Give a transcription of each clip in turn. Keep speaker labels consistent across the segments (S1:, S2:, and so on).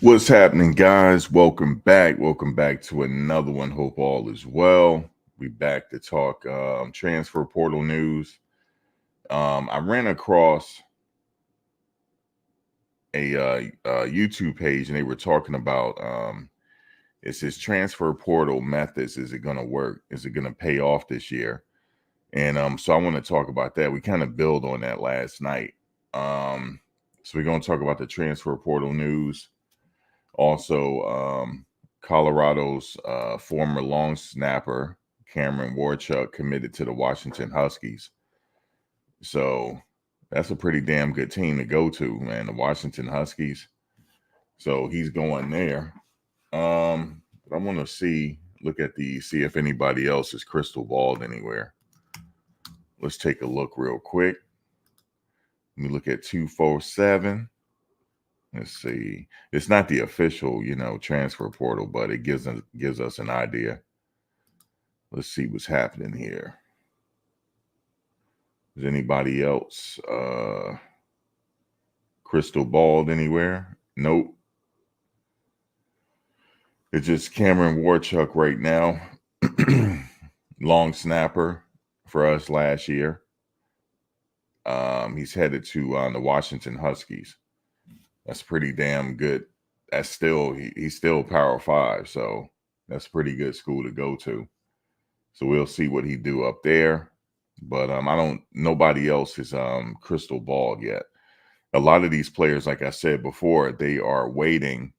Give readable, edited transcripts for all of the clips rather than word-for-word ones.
S1: What's happening, guys? Welcome back. Welcome back to another one. Hope all is well. We back to talk transfer portal news. I ran across a YouTube page and they were talking about it says transfer portal methods. Is it going to work? Is it going to pay off this year? And so I want to talk about that. We kind of build on that last night. So we're going to talk about the transfer portal news. Also, Colorado's former long snapper, Cameron Warchuk, committed to the Washington Huskies. So that's a pretty damn good team to go to, man, the Washington Huskies. So he's going there. But I want to see if anybody else is crystal balled anywhere. Let's take a look real quick. Let me look at 247. Let's see. It's not the official, transfer portal, but it gives us an idea. Let's see what's happening here. Is anybody else crystal balled anywhere? Nope. It's just Cameron Warchuk right now. Long snapper for us last year. He's headed to the Washington Huskies. That's pretty damn good. That's still he's still Power 5, so that's a pretty good school to go to. So we'll see what he do up there. But nobody else is crystal balled yet. A lot of these players, like I said before, they are waiting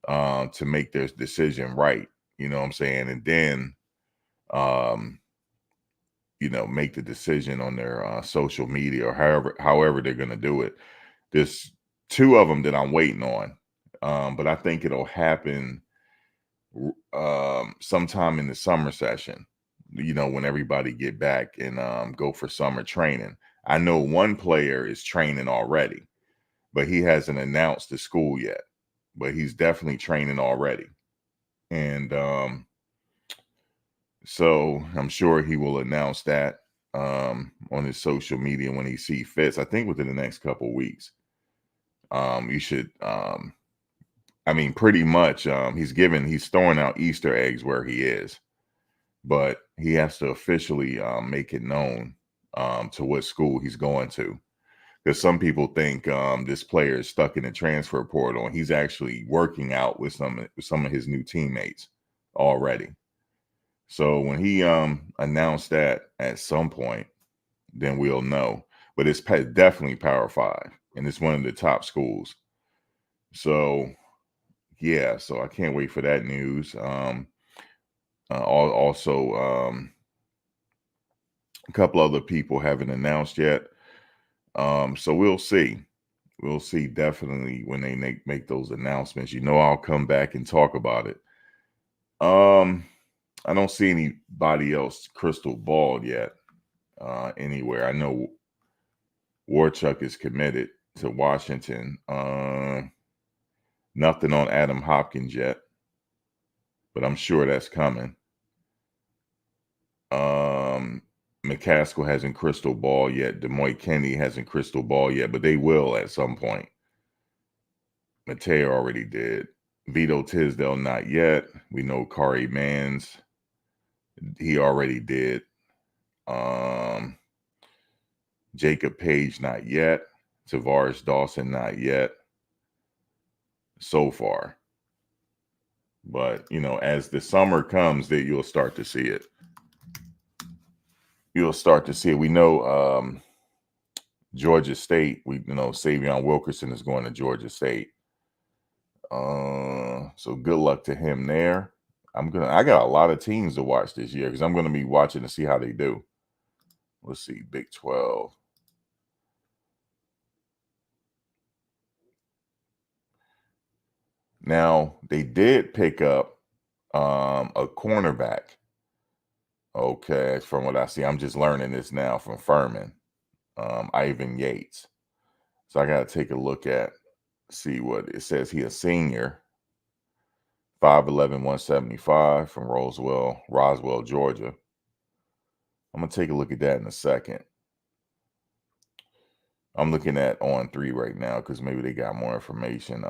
S1: to make their decision right. You know what I'm saying? And then make the decision on their social media or however they're gonna do it. There's two of them that I'm waiting on. But I think it'll happen sometime in the summer session, when everybody get back and go for summer training. I know one player is training already, but he hasn't announced the school yet, but he's definitely training already. And so I'm sure he will announce that on his social media when he see fits. I think within the next couple weeks. You should pretty much he's throwing out Easter eggs where he is, but he has to officially make it known to what school he's going to. Because some people think this player is stuck in the transfer portal, and he's actually working out with some of his new teammates already. So when he announced that at some point, then we'll know. But it's definitely Power 5, and it's one of the top schools. So yeah, so I can't wait for that news. Also, a couple other people haven't announced yet. So we'll see. We'll see definitely when they make those announcements. I'll come back and talk about it. I don't see anybody else crystal balled yet anywhere. I know Warchuk is committed to Washington. Nothing on Adam Hopkins yet, but I'm sure that's coming. McCaskill hasn't crystal ball yet. Demoy Kennedy hasn't crystal ball yet, but they will at some point. Mateo already did. Vito Tisdale, not yet. We know Kari Mans, he already did. Jacob Page, not yet. Tavares Dawson, not yet. So far. But, as the summer comes, that you'll start to see it. You'll start to see it. We know Georgia State, Savion Wilkerson is going to Georgia State. So good luck to him there. I got a lot of teams to watch this year because I'm going to be watching to see how they do. Let's see, Big 12. Now, they did pick up a cornerback. Okay, from what I see, I'm just learning this now from Furman, Ivan Yates. So I got to take a look see what it says. He a senior, 5'11", 175 from Roswell, Georgia. I'm going to take a look at that in a second. I'm looking at On3 right now because maybe they got more information.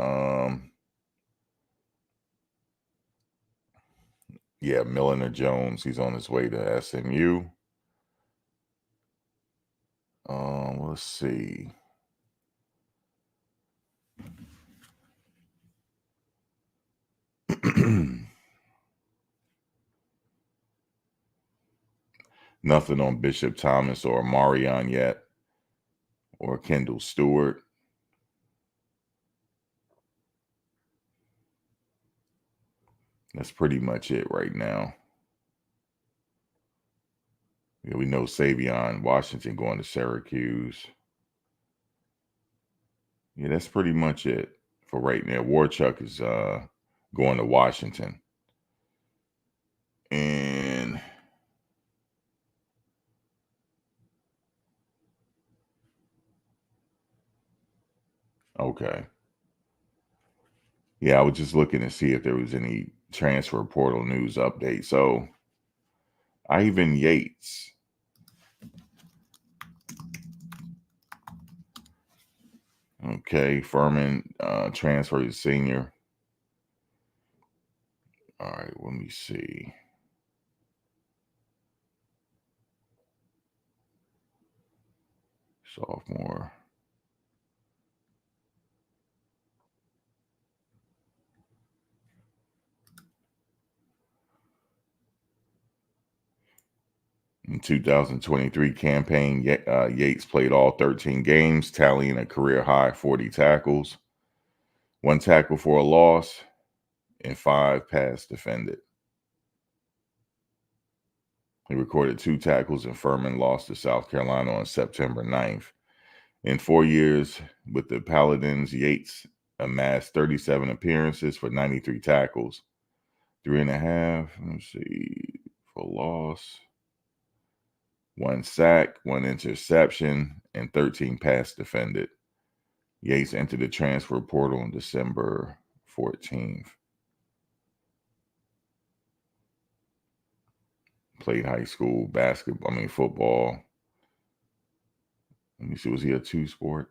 S1: Yeah, Milliner Jones. He's on his way to SMU. Let's see. Nothing on Bishop Thomas or Marion yet, or Kendall Stewart. That's pretty much it right now. Yeah, we know Savion Washington going to Syracuse. Yeah, that's pretty much it for right now. Warchuck is going to Washington. And okay. Yeah, I was just looking to see if there was any transfer portal news update. So Ivan Yates. Okay, Furman transferred to senior. All right, let me see. Sophomore. In 2023 campaign, Yates played all 13 games, tallying a career high 40 tackles, 1 tackle for a loss, and 5 pass defended. He recorded 2 tackles, and Furman lost to South Carolina on September 9th. In 4 years with the Paladins, Yates amassed 37 appearances for 93 tackles, 3.5, let's see, for loss, 1 sack, 1 interception, and 13 pass defended. Yates entered the transfer portal on December 14th. Played high school football. Let me see, was he a 2-sport?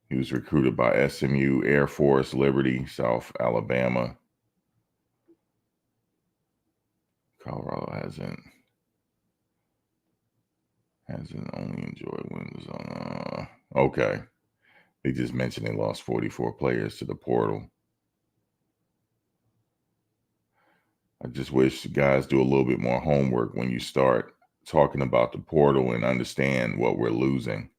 S1: He was recruited by SMU, Air Force, Liberty, South Alabama. Colorado hasn't only enjoyed wins on. Okay, they just mentioned they lost 44 players to the portal. I just wish guys do a little bit more homework when you start talking about the portal and understand what we're losing.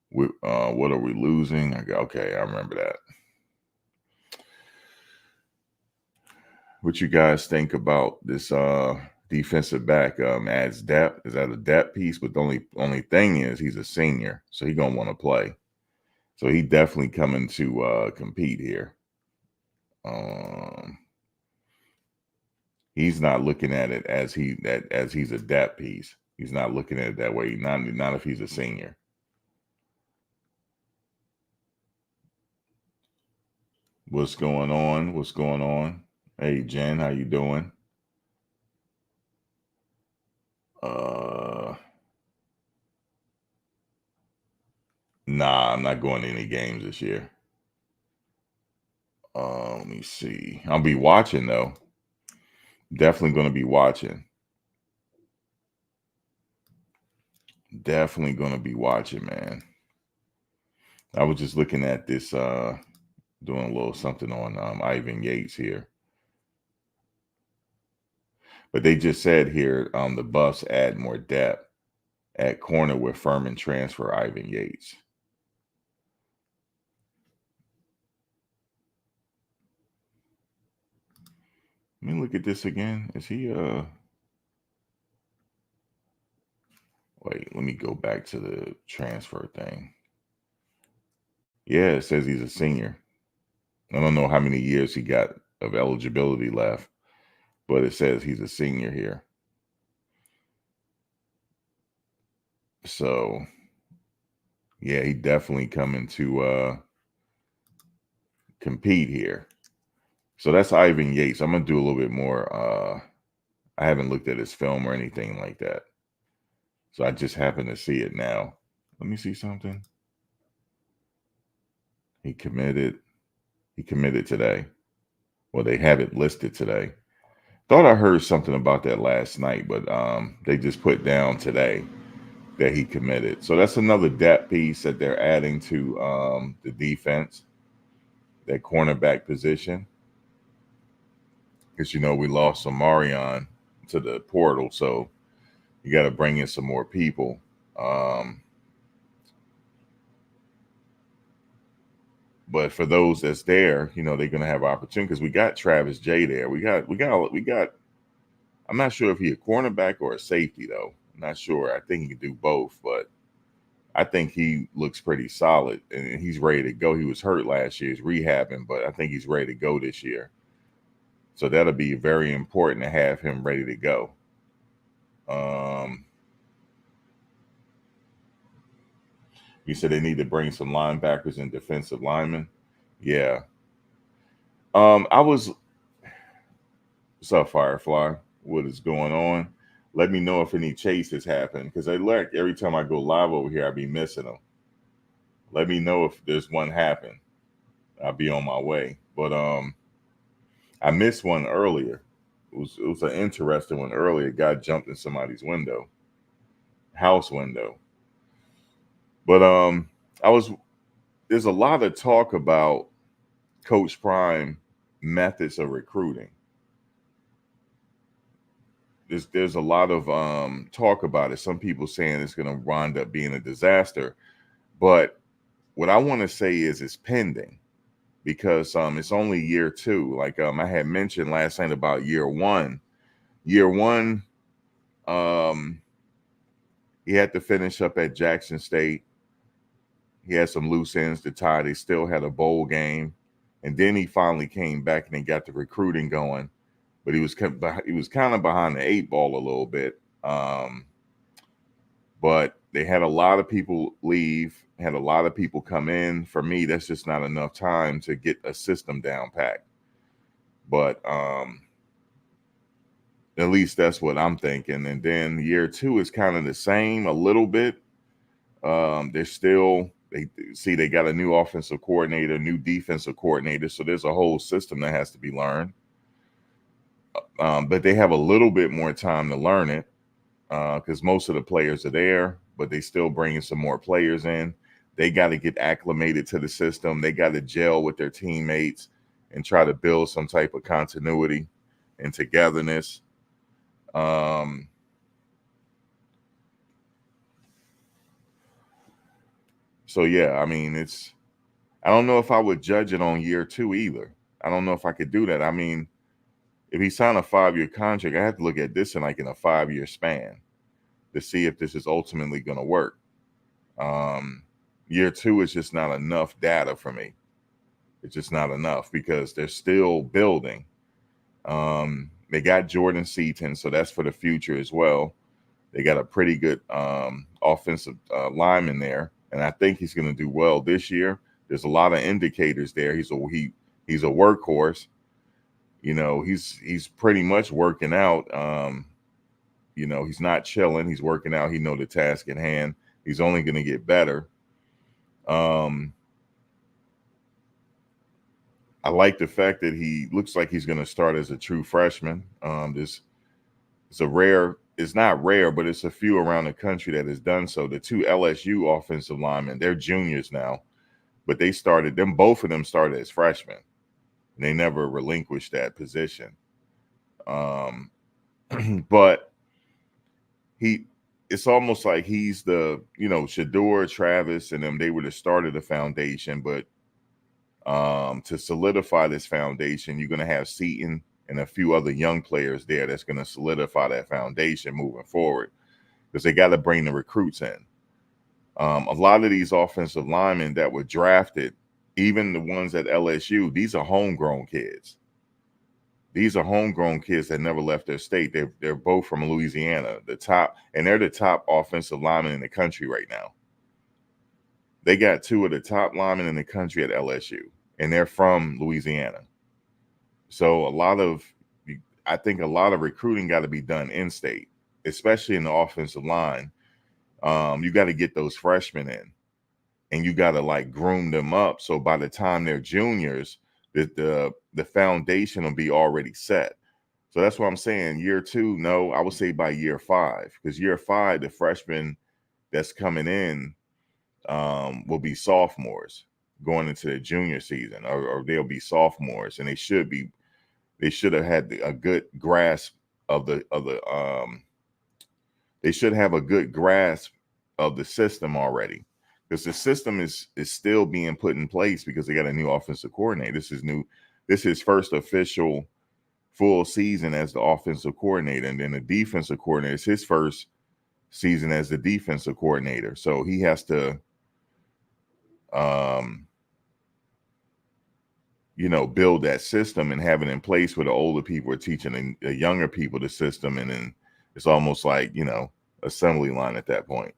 S1: What are we losing? Okay, I remember that. What you guys think about this defensive back adds depth? Is that a depth piece? But the only thing is he's a senior, so he's gonna want to play. So he definitely coming to compete here. He's not looking at it as he's a depth piece. He's not looking at it that way. Not if he's a senior. What's going on? What's going on? Hey Jen, how you doing? Nah, I'm not going to any games this year. Let me see. I'll be watching though. Definitely going to be watching. Definitely going to be watching, man. I was just looking at this, doing a little something on Ivan Yates here. But they just said here, the Buffs add more depth at corner with Furman transfer Ivan Yates. Let me look at this again. Is he wait, let me go back to the transfer thing. Yeah, it says he's a senior. I don't know how many years he got of eligibility left, but it says he's a senior here. So yeah, he definitely coming to compete here. So that's Ivan Yates. I'm gonna do a little bit more. I haven't looked at his film or anything like that. So I just happen to see it now. Let me see something. He committed. He committed today. Well, they have it listed today. Thought I heard something about that last night, but they just put down today that he committed. So that's another depth piece that they're adding to the defense, that cornerback position. Because we lost Omarion to the portal, so you got to bring in some more people. But for those that's there, they're gonna have opportunity because we got Travis J there. We got. I'm not sure if he a cornerback or a safety though. I'm not sure. I think he can do both, but I think he looks pretty solid and he's ready to go. He was hurt last year, he's rehabbing, but I think he's ready to go this year. So that'll be very important to have him ready to go. You said they need to bring some linebackers and defensive linemen. Yeah. I was. What's up, Firefly? What is going on? Let me know if any chases happen because every time I go live over here, I be missing them. Let me know if there's one happen. I'll be on my way. But I missed one earlier. It was an interesting one earlier. A guy jumped in somebody's house window. But I was there's a lot of talk about Coach Prime methods of recruiting. There's a lot of talk about it. Some people saying it's going to wind up being a disaster, but what I want to say is it's pending because it's only year two. Like I had mentioned last night about year one. Year one, he had to finish up at Jackson State. He had some loose ends to tie. They still had a bowl game, and then he finally came back and he got the recruiting going. But he was kind of behind the eight ball a little bit. But they had a lot of people leave, had a lot of people come in. For me, that's just not enough time to get a system down packed. But at least that's what I'm thinking. And then year two is kind of the same a little bit. They got a new offensive coordinator, new defensive coordinator. So there's a whole system that has to be learned. But they have a little bit more time to learn it because most of the players are there, but they still bringing some more players in. They got to get acclimated to the system. They got to gel with their teammates and try to build some type of continuity and togetherness. So yeah, I mean, I don't know if I would judge it on year two either. I don't know if I could do that. I mean, if he signed a 5-year contract, I have to look at this in a 5-year span to see if this is ultimately going to work. Year two is just not enough data for me. It's just not enough because they're still building. They got Jordan Seaton, so that's for the future as well. They got a pretty good offensive lineman there, and I think he's going to do well this year. There's a lot of indicators there. He's a workhorse. He's pretty much working out. He's not chilling. He's working out. He know the task at hand. He's only going to get better. I like the fact that he looks like he's going to start as a true freshman. It's not rare, but it's a few around the country that has done so. The two LSU offensive linemen, they're juniors now, but both of them started as freshmen. And they never relinquished that position. But it's almost like he's the, Shedeur, Travis, and them, they were the start of the foundation, but to solidify this foundation, you're going to have Seaton and a few other young players there that's going to solidify that foundation moving forward because they got to bring the recruits in. A lot of these offensive linemen that were drafted, even the ones at LSU, these are homegrown kids. These are homegrown kids that never left their state. They're both from Louisiana, they're the top offensive linemen in the country right now. They got two of the top linemen in the country at LSU, and they're from Louisiana. So I think a lot of recruiting got to be done in state, especially in the offensive line. You got to get those freshmen in. and you got to like groom them up. So by the time they're juniors, the foundation will be already set. So that's what I'm saying. Year 2, no, I would say by year 5, because year 5, the freshmen that's coming in will be sophomores going into the junior season, or they'll be sophomores, and they should have had a good grasp of the they should have a good grasp of the system already, because the system is still being put in place because they got a new offensive coordinator. This is new. This is first official full season as the offensive coordinator, and then the defensive coordinator is his first season as the defensive coordinator. So he has to, build that system and have it in place where the older people are teaching the younger people the system, and then it's almost like assembly line at that point.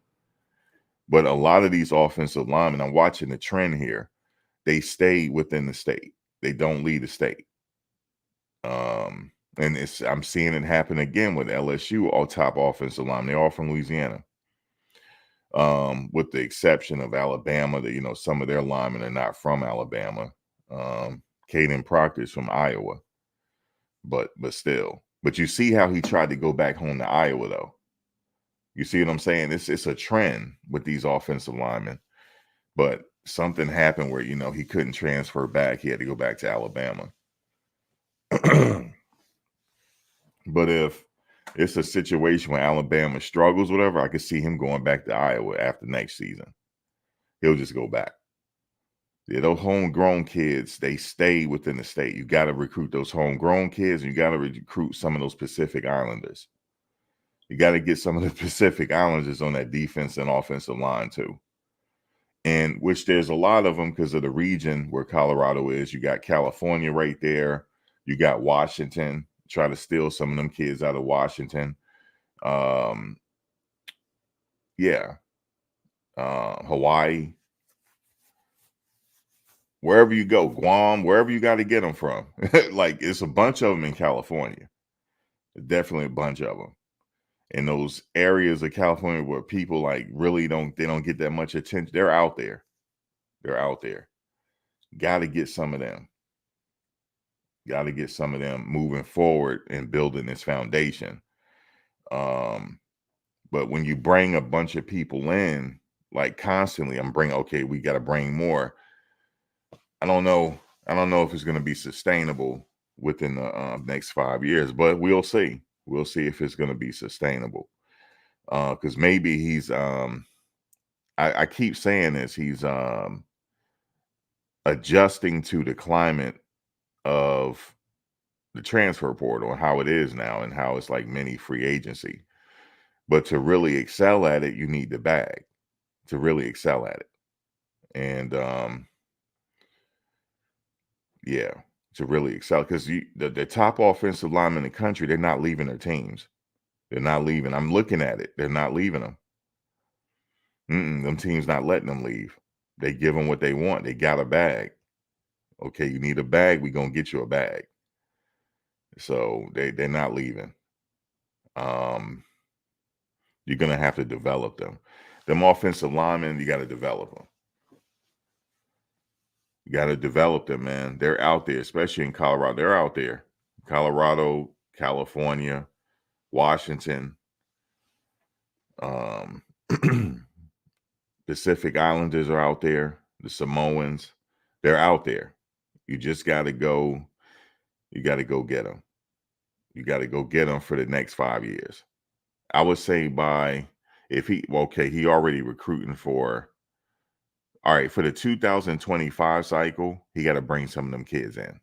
S1: But a lot of these offensive linemen, I'm watching the trend here, they stay within the state. They don't leave the state. And I'm seeing it happen again with LSU, all top offensive linemen. They're all from Louisiana. With the exception of Alabama, that some of their linemen are not from Alabama. Caden Proctor's from Iowa, but still. But you see how he tried to go back home to Iowa, though. You see what I'm saying? It's a trend with these offensive linemen. But something happened where he couldn't transfer back. He had to go back to Alabama. But if it's a situation where Alabama struggles, whatever, I could see him going back to Iowa after next season. He'll just go back. Yeah, those homegrown kids, they stay within the state. You got to recruit those homegrown kids, and you got to recruit some of those Pacific Islanders. You got to get some of the Pacific Islanders on that defense and offensive line too. And which there's a lot of them because of the region where Colorado is. You got California right there. You got Washington. Try to steal some of them kids out of Washington. Hawaii. Wherever you go, Guam, wherever you got to get them from. Like, it's a bunch of them in California. Definitely a bunch of them. In those areas of California where people really don't get that much attention. They're out there. Got to get some of them. Got to get some of them moving forward and building this foundation. But when you bring a bunch of people in, like constantly, we got to bring more. I don't know if it's going to be sustainable within the next 5 years, but we'll see. We'll see if it's going to be sustainable. Because maybe he's, I keep saying this, he's adjusting to the climate of the transfer portal and how it is now, and how it's like mini free agency. But to really excel at it, you need the bag to really excel at it. And to really excel, because the top offensive linemen in the country, they're not leaving their teams. They're not leaving. I'm looking at it. They're not leaving them. Them teams not letting them leave. They give them what they want. They got a bag. Okay, you need a bag, we're going to get you a bag. So they're not leaving. You're going to have to develop them. Them offensive linemen, you got to develop them. You got to develop them, man. They're out there, especially in Colorado. They're out there. Colorado, California, Washington, Pacific Islanders are out there. The Samoans, they're out there. You just got to go. You got to go get them. You got to go get them for the next 5 years. I would say he already recruiting for. All right, for the 2025 cycle, he got to bring some of them kids in.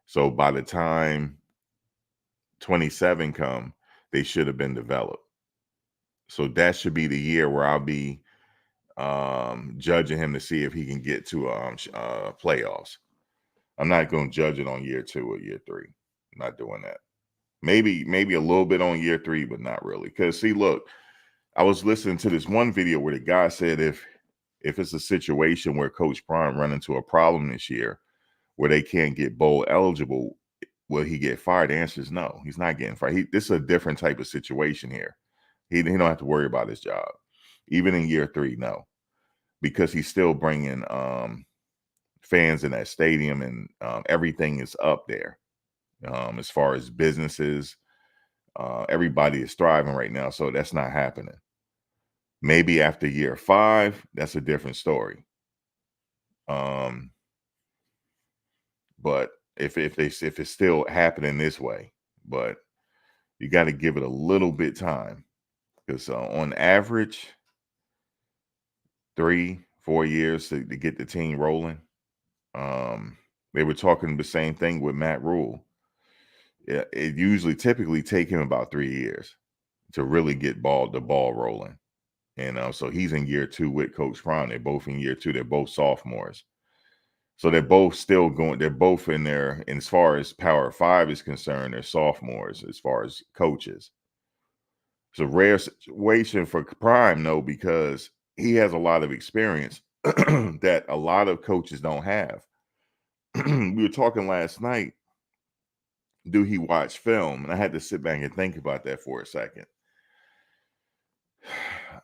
S1: So by the time 27 come, they should have been developed. So that should be the year where I'll be judging him to see if he can get to playoffs. I'm not going to judge it on year 2 or year 3. I'm not doing that. Maybe a little bit on year 3, but not really. Because see, look, I was listening to this one video where the guy said if it's a situation where Coach Prime run into a problem this year where they can't get bowl eligible, will he get fired? The answer is no. He's not getting fired. This is a different type of situation here. He don't have to worry about his job. Even in year 3, no. because he's still bringing fans in that stadium, and everything is up there as far as businesses. Everybody is thriving right now, so that's not happening. Maybe after year 5, that's a different story. But if it's still happening this way, but you got to give it a little bit time, because on average, 3-4 years to get the team rolling. They were talking the same thing with Matt Rule. It usually typically take him about 3 years to really get the ball rolling. And so he's in year 2 with Coach Prime. They're both in year 2. They're both sophomores. So they're both still going. They're both in there. And as far as Power 5 is concerned, they're sophomores as far as coaches. It's a rare situation for Prime, though, because he has a lot of experience that a lot of coaches don't have. We were talking last night. Do he watch film? And I had to sit back and think about that for a second.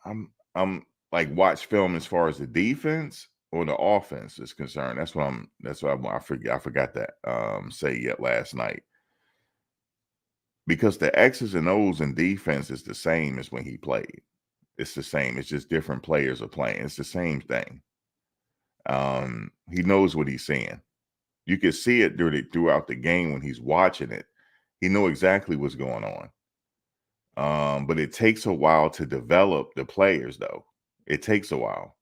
S1: I'm like, watch film as far as the defense or the offense is concerned. That's what I forgot that say yet last night. Because the X's and O's in defense is the same as when he played. It's the same. It's just different players are playing. It's the same thing. He knows what he's seeing. You can see it throughout the game when he's watching it. He knows exactly what's going on. But it takes a while to develop the players, though. It takes a while.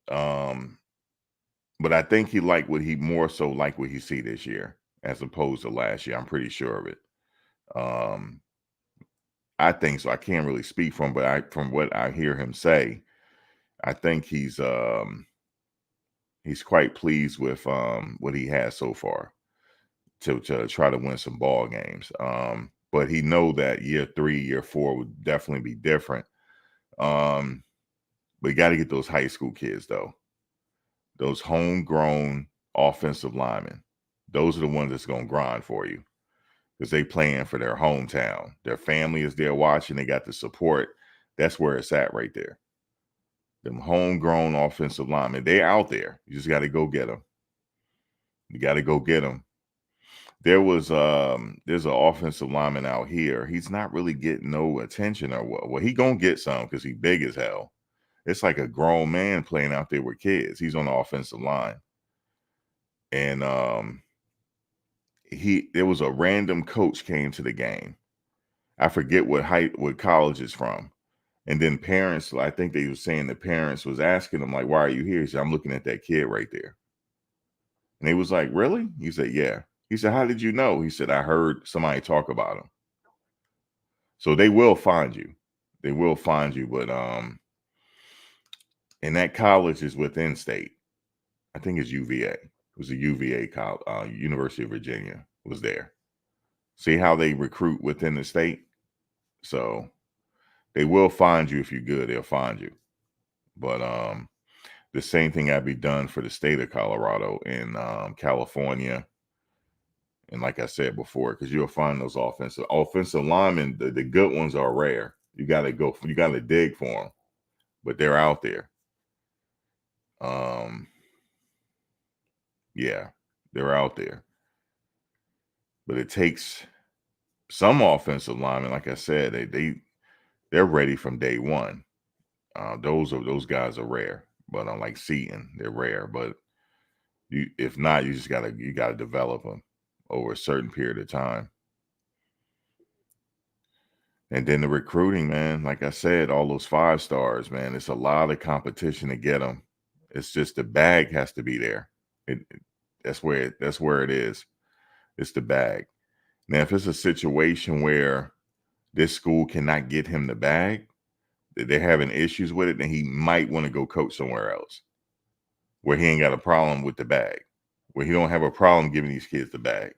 S1: But I think he more so liked what he see this year as opposed to last year. I'm pretty sure of it. I think so. I can't really speak from, but from what I hear him say, I think he's quite pleased with what he has so far to try to win some ball games. But he know that year 3, year 4 would definitely be different. But you got to get those high school kids, though. Those homegrown offensive linemen. Those are the ones that's going to grind for you, because they playing for their hometown. Their family is there watching. They got the support. That's where it's at right there. Them homegrown offensive linemen, they out there. You just got to go get them. You got to go get them. There's an offensive lineman out here. He's not really getting no attention or what. Well, he gonna get some because he's big as hell. It's like a grown man playing out there with kids. He's on the offensive line. And there was a random coach came to the game. I forget what college is from. And then parents, I think they were saying the parents was asking him, like, why are you here? He said, I'm looking at that kid right there. And he was like, really? He said, yeah. He said, how did you know? He said, I heard somebody talk about him. So they will find you. They will find you. But and that college is within state. I think it's UVA. It was a UVA college, University of Virginia was there. See how they recruit within the state? So they will find you if you're good. They'll find you. But the same thing had to be done for the state of Colorado and California. And like I said before, because you'll find those offensive linemen, the good ones are rare. You got to dig for them, but they're out there. Yeah, they're out there. But it takes some offensive linemen, like I said, they're ready from day one. Those guys are rare, but like Seaton, they're rare. But if not, you gotta develop them over a certain period of time. And then the recruiting, man, like I said, all those 5 stars, man, it's a lot of competition to get them. It's just the bag has to be there. That's where it is. It's the bag. Now, if it's a situation where this school cannot get him the bag, they're having issues with it, then he might want to go coach somewhere else where he ain't got a problem with the bag, where he don't have a problem giving these kids the bag.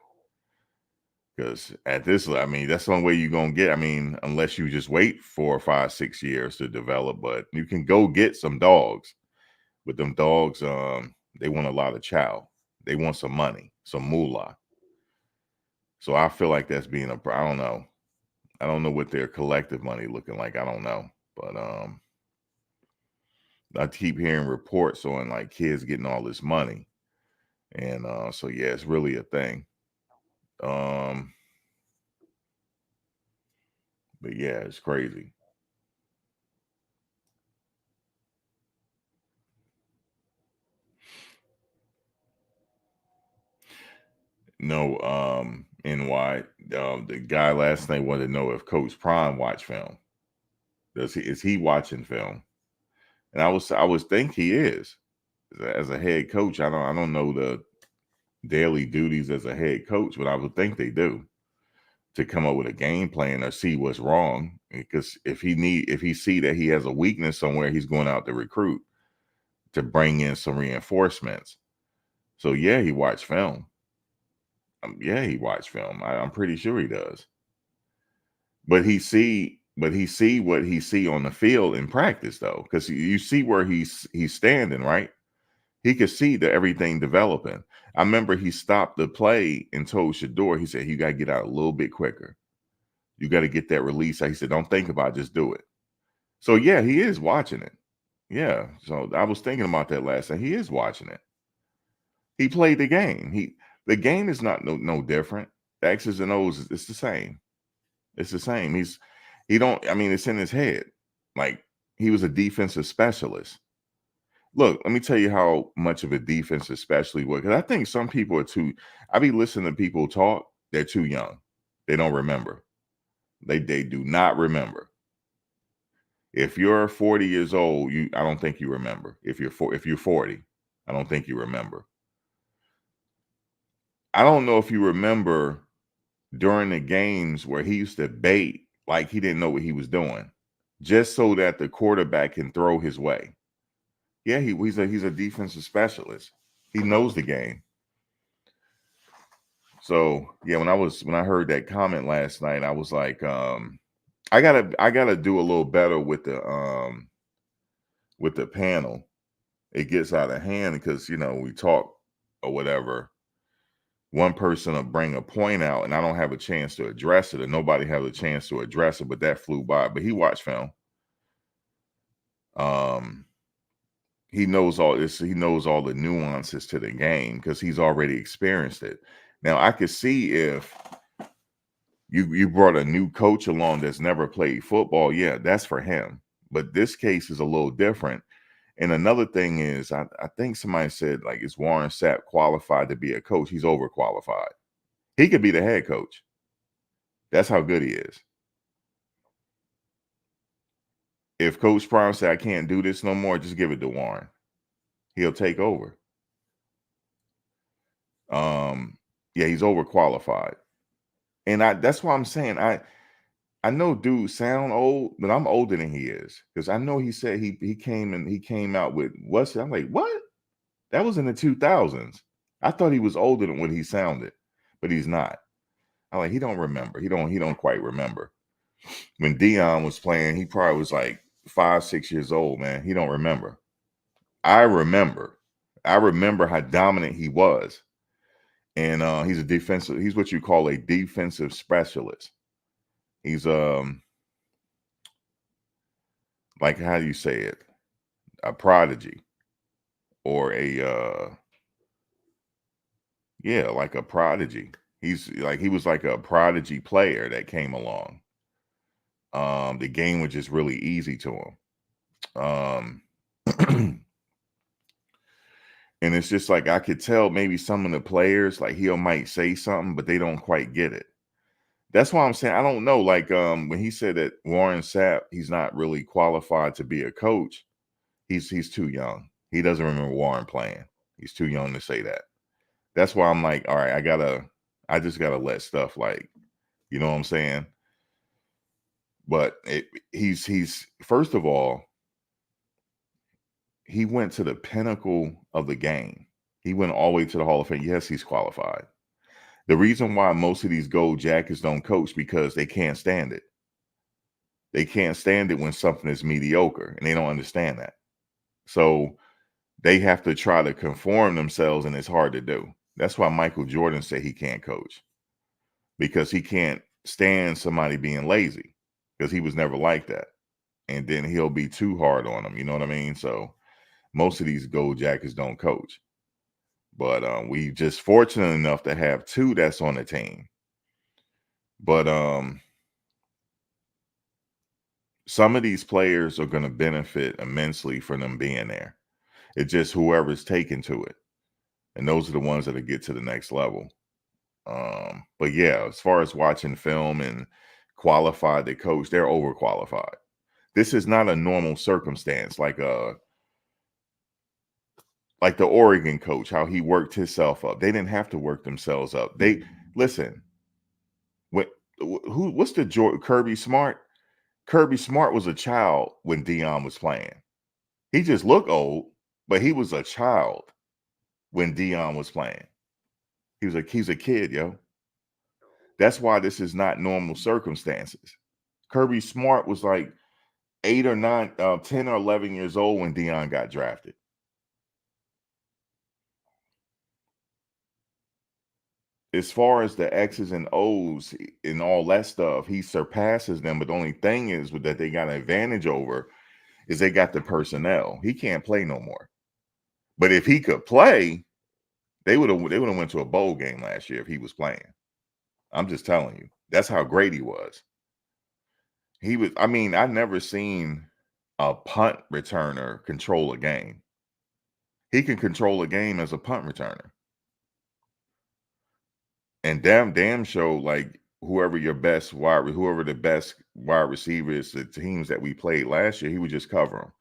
S1: Because at this, I mean, that's the only way you're going to get. I mean, unless you just wait 4 or 5, 6 years to develop, but you can go get some dogs. But them dogs, they want a lot of chow. They want some money, some moolah. So I feel like that's being I don't know. I don't know what their collective money looking like. I don't know. But I keep hearing reports on like kids getting all this money. And so yeah, it's really a thing. Um, but yeah, it's crazy. No, NY, the guy last night wanted to know if Coach Prime watch film. Is he watching film? And I was think he is. As a head coach. I don't know the daily duties as a head coach, but I would think they do, to come up with a game plan or see what's wrong. Because if he see that he has a weakness somewhere, he's going out to recruit to bring in some reinforcements. So yeah, he watched film. Yeah, he watched film. I'm pretty sure he does. But he see what he see on the field in practice though, because you see where he's standing, right? He could see the everything developing. I remember he stopped the play and told Shador, he said, "You got to get out a little bit quicker. You got to get that release." He said, "Don't think about it, just do it." So yeah, he is watching it. Yeah. So I was thinking about that last night. He is watching it. He played the game. The game is not no different. The X's and O's, it's the same. It's the same. He don't, I mean, it's in his head. Like, he was a defensive specialist. Look, let me tell you how much of a defensive specialist was. Because I think some people are too. I be listening to people talk. They're too young. They don't remember. They do not remember. If you're 40 years old, I don't think you remember. If you're 40, I don't think you remember. I don't know if you remember during the games where he used to bait like he didn't know what he was doing, just so that the quarterback can throw his way. Yeah, he's a defensive specialist. He knows the game. So yeah, when I heard that comment last night, I was like, I gotta do a little better with the panel. It gets out of hand because we talk or whatever. One person will bring a point out, and I don't have a chance to address it, or nobody has a chance to address it. But that flew by. But he watched film. Um, he knows all this. He knows all the nuances to the game because he's already experienced it. Now I could see if you brought a new coach along that's never played football, yeah, that's for him. But this case is a little different. And another thing is, I think somebody said, like, is Warren Sapp qualified to be a coach? He's overqualified. He could be the head coach. That's how good he is. If Coach Prime said, I can't do this no more, just give it to Warren. He'll take over. Yeah, he's overqualified. And that's why I'm saying I know dudes sound old, but I'm older than he is. Because I know he said he came out with what's it? I'm like, what? That was in the 2000s. I thought he was older than what he sounded, but he's not. I'm like, he don't remember. He don't quite remember. When Dion was playing, he probably was like 5, 6 years old, man. He don't remember. I remember. I remember how dominant he was. And he's what you call a defensive specialist. He's like, how do you say it? A prodigy, or like a prodigy. He was like a prodigy player that came along. The game was just really easy to him. And it's just like I could tell maybe some of the players, like, he might say something, but they don't quite get it. That's why I'm saying I don't know. Like, when he said that Warren Sapp, he's not really qualified to be a coach. He's too young. He doesn't remember Warren playing. He's too young to say that. That's why I'm like, all right, I just gotta let stuff, like, you know what I'm saying? But he's first of all, he went to the pinnacle of the game. He went all the way to the Hall of Fame. Yes, he's qualified. The reason why most of these gold jackets don't coach because they can't stand it. They can't stand it when something is mediocre, and they don't understand that. So they have to try to conform themselves, and it's hard to do. That's why Michael Jordan said he can't coach, because he can't stand somebody being lazy, because he was never like that. And then he'll be too hard on them. You know what I mean? So Most of these Gold Jackets don't coach. But we just fortunate enough to have two that's on the team. But some of these players are going to benefit immensely from them being there. It's just whoever's taken to it. And those are the ones that'll get to the next level. But yeah, as far as watching film and qualified to coach, they're overqualified. This is not a normal circumstance like the Oregon coach, how he worked himself up. They didn't have to work themselves up. They listen. What's the Kirby Smart? Kirby Smart was a child when Deion was playing. He just looked old, but he was a child when Deion was playing. He's a kid, yo. That's why this is not normal circumstances. Kirby Smart was like 8 or 9, 10 or 11 years old when Deion got drafted. As far as the X's and O's and all that stuff, he surpasses them. But the only thing is that they got an advantage over is they got the personnel. He can't play no more. But if he could play, they would have went to a bowl game last year if he was playing. I'm just telling you. That's how great he was. He was, I mean, I never seen a punt returner control a game. He can control a game as a punt returner. And damn show, like whoever the best wide receiver is, the teams that we played last year, he would just cover them.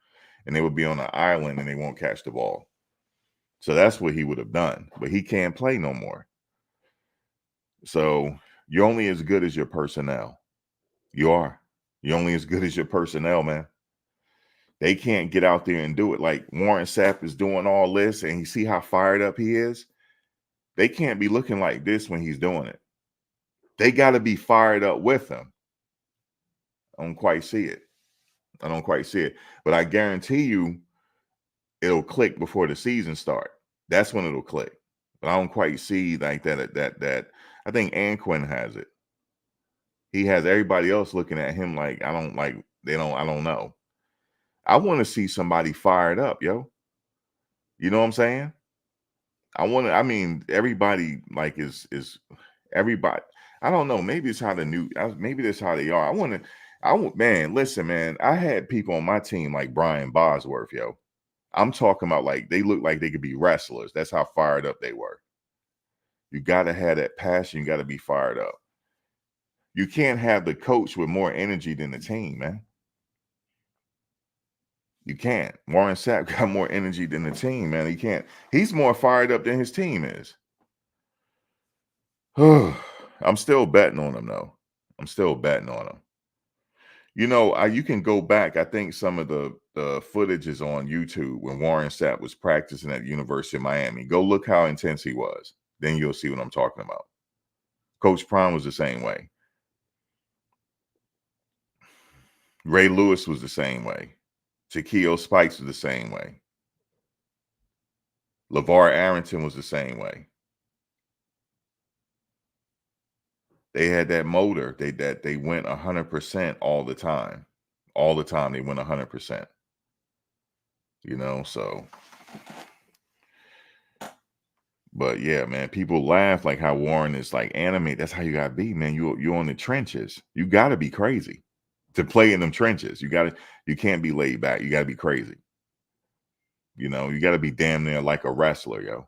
S1: And they would be on an island and they won't catch the ball. So that's what he would have done. But he can't play no more. So you're only as good as your personnel. You are. You're only as good as your personnel, man. They can't get out there and do it. Like Warren Sapp is doing all this and you see how fired up he is. They can't be looking like this when he's doing it. They got to be fired up with him. I don't quite see it. But I guarantee you it'll click before the season start. That's when it'll click. But I don't quite see like that. I think Anquin has it. He has everybody else looking at him like I don't know. I want to see somebody fired up, yo. You know what I'm saying? I mean, everybody like is everybody. I don't know. Maybe it's how maybe that's how they are. Man, listen, man. I had people on my team like Brian Bosworth, yo. I'm talking about like they look like they could be wrestlers. That's how fired up they were. You got to have that passion. You got to be fired up. You can't have the coach with more energy than the team, man. You can't. Warren Sapp got more energy than the team, man. He can't. He's more fired up than his team is. I'm still betting on him, though. I'm still betting on him. You know, you can go back. I think some of the footage is on YouTube when Warren Sapp was practicing at the University of Miami. Go look how intense he was. Then you'll see what I'm talking about. Coach Prime was the same way. Ray Lewis was the same way. Shaquille Spikes was the same way. LeVar Arrington was the same way. They had that motor. They went 100% all the time. All the time they went 100%. You know, so. But yeah, man, people laugh like how Warren is like animate. That's how you gotta be, man. You're on the trenches. You gotta be crazy to play in them trenches. You can't be laid back. You gotta be crazy. You know, you gotta be damn near like a wrestler, yo.